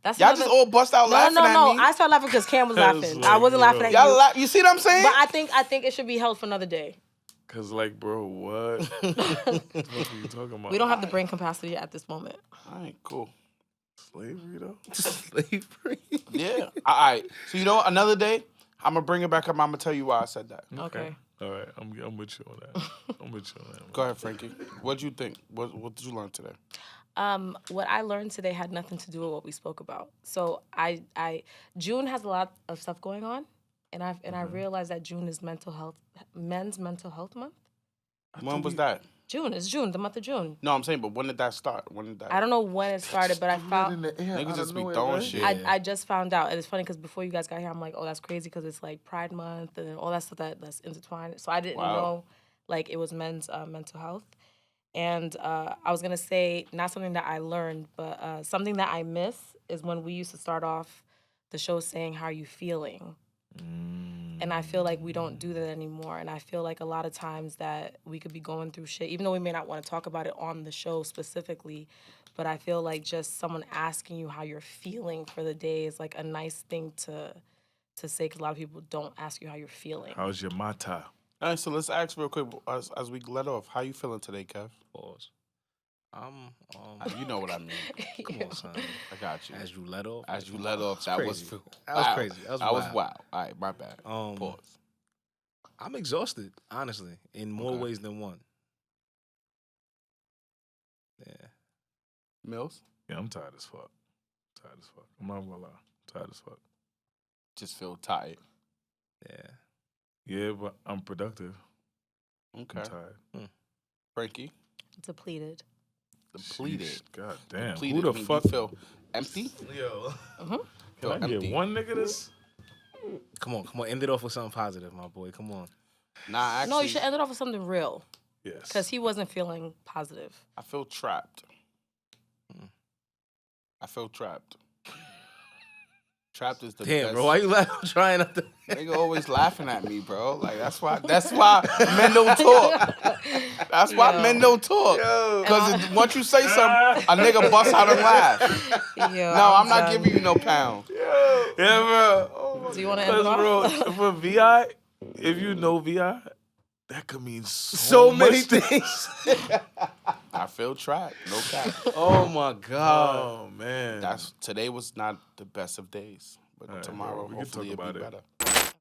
That's Y'all another- just all bust out laughing No. at me. I started laughing because Cam was That's laughing. like, I wasn't laughing at Y'all you. you see what I'm saying? But I think it should be held for another day. Cause like, bro, what? What are you talking about? We don't have the brain capacity at this moment. All right, cool. slavery though. Slavery. Yeah. All right. So you know what? Another day, I'm gonna bring it back up. I'm gonna tell you why I said that. Okay. All right, I'm with you on that. I'm with you on that. Go ahead, Frankie. What'd you think? What did you learn today? What I learned today had nothing to do with what we spoke about. So June has a lot of stuff going on, and I realized that June is men's mental health month. When was that? June, the month of June. No, I'm saying, but when did that start? When did that? I don't know when it started, but I found Niggas just be throwing shit. I just found out, and it's funny because before you guys got here, I'm like, oh, that's crazy because it's like Pride Month and all that stuff that's intertwined. So I didn't Wow. know like it was men's mental health. And I was gonna say not something that I learned, but something that I miss is when we used to start off the show saying, "How are you feeling?" And I feel like we don't do that anymore. And I feel like a lot of times that we could be going through shit, even though we may not want to talk about it on the show specifically, but I feel like just someone asking you how you're feeling for the day is like a nice thing to say, because a lot of people don't ask you how you're feeling. How's your mata? All right, so let's ask real quick as we let off. How you feeling today, Kev? Pause. You know what I mean. Come on, son. I got you. As you let off. As you let off, that was crazy. wow. That was crazy. That was wow. All right, my bad. Pause. I'm exhausted, honestly, in more Okay. ways than one. Yeah. Mills, Yeah, I'm tired as fuck. I'm not gonna lie. Tired as fuck. just feel tired. Yeah. Yeah, but I'm productive. Okay. I'm tired. Frankie, Depleted. depleted. Sheesh, God damn. Depleted Who the mean fuck? you feel empty? Yo. Feel Can I empty. get one nigga this? Come on. End it off with something positive, my boy. Come on. Nah, actually, No, you should end it off with something real, Yes. because he wasn't feeling positive. I feel trapped. I feel trapped. Trapped is the Damn, best. bro, why you laughing? Trying not to. Nigga always laughing at me, bro. Like that's why men don't talk. That's why Yo. men don't talk. Because once you say something, a nigga bust out and laugh. Yo, No, I'm not done. giving you no pound. Yeah, bro. Oh, Do you want to end it bro, off? for VI, if you know VI, that could mean So many much things. I feel trapped. No cap. Oh my God. Oh man, Today was not the best of days, but All right, tomorrow bro, we can hopefully talk it'll be about it. better.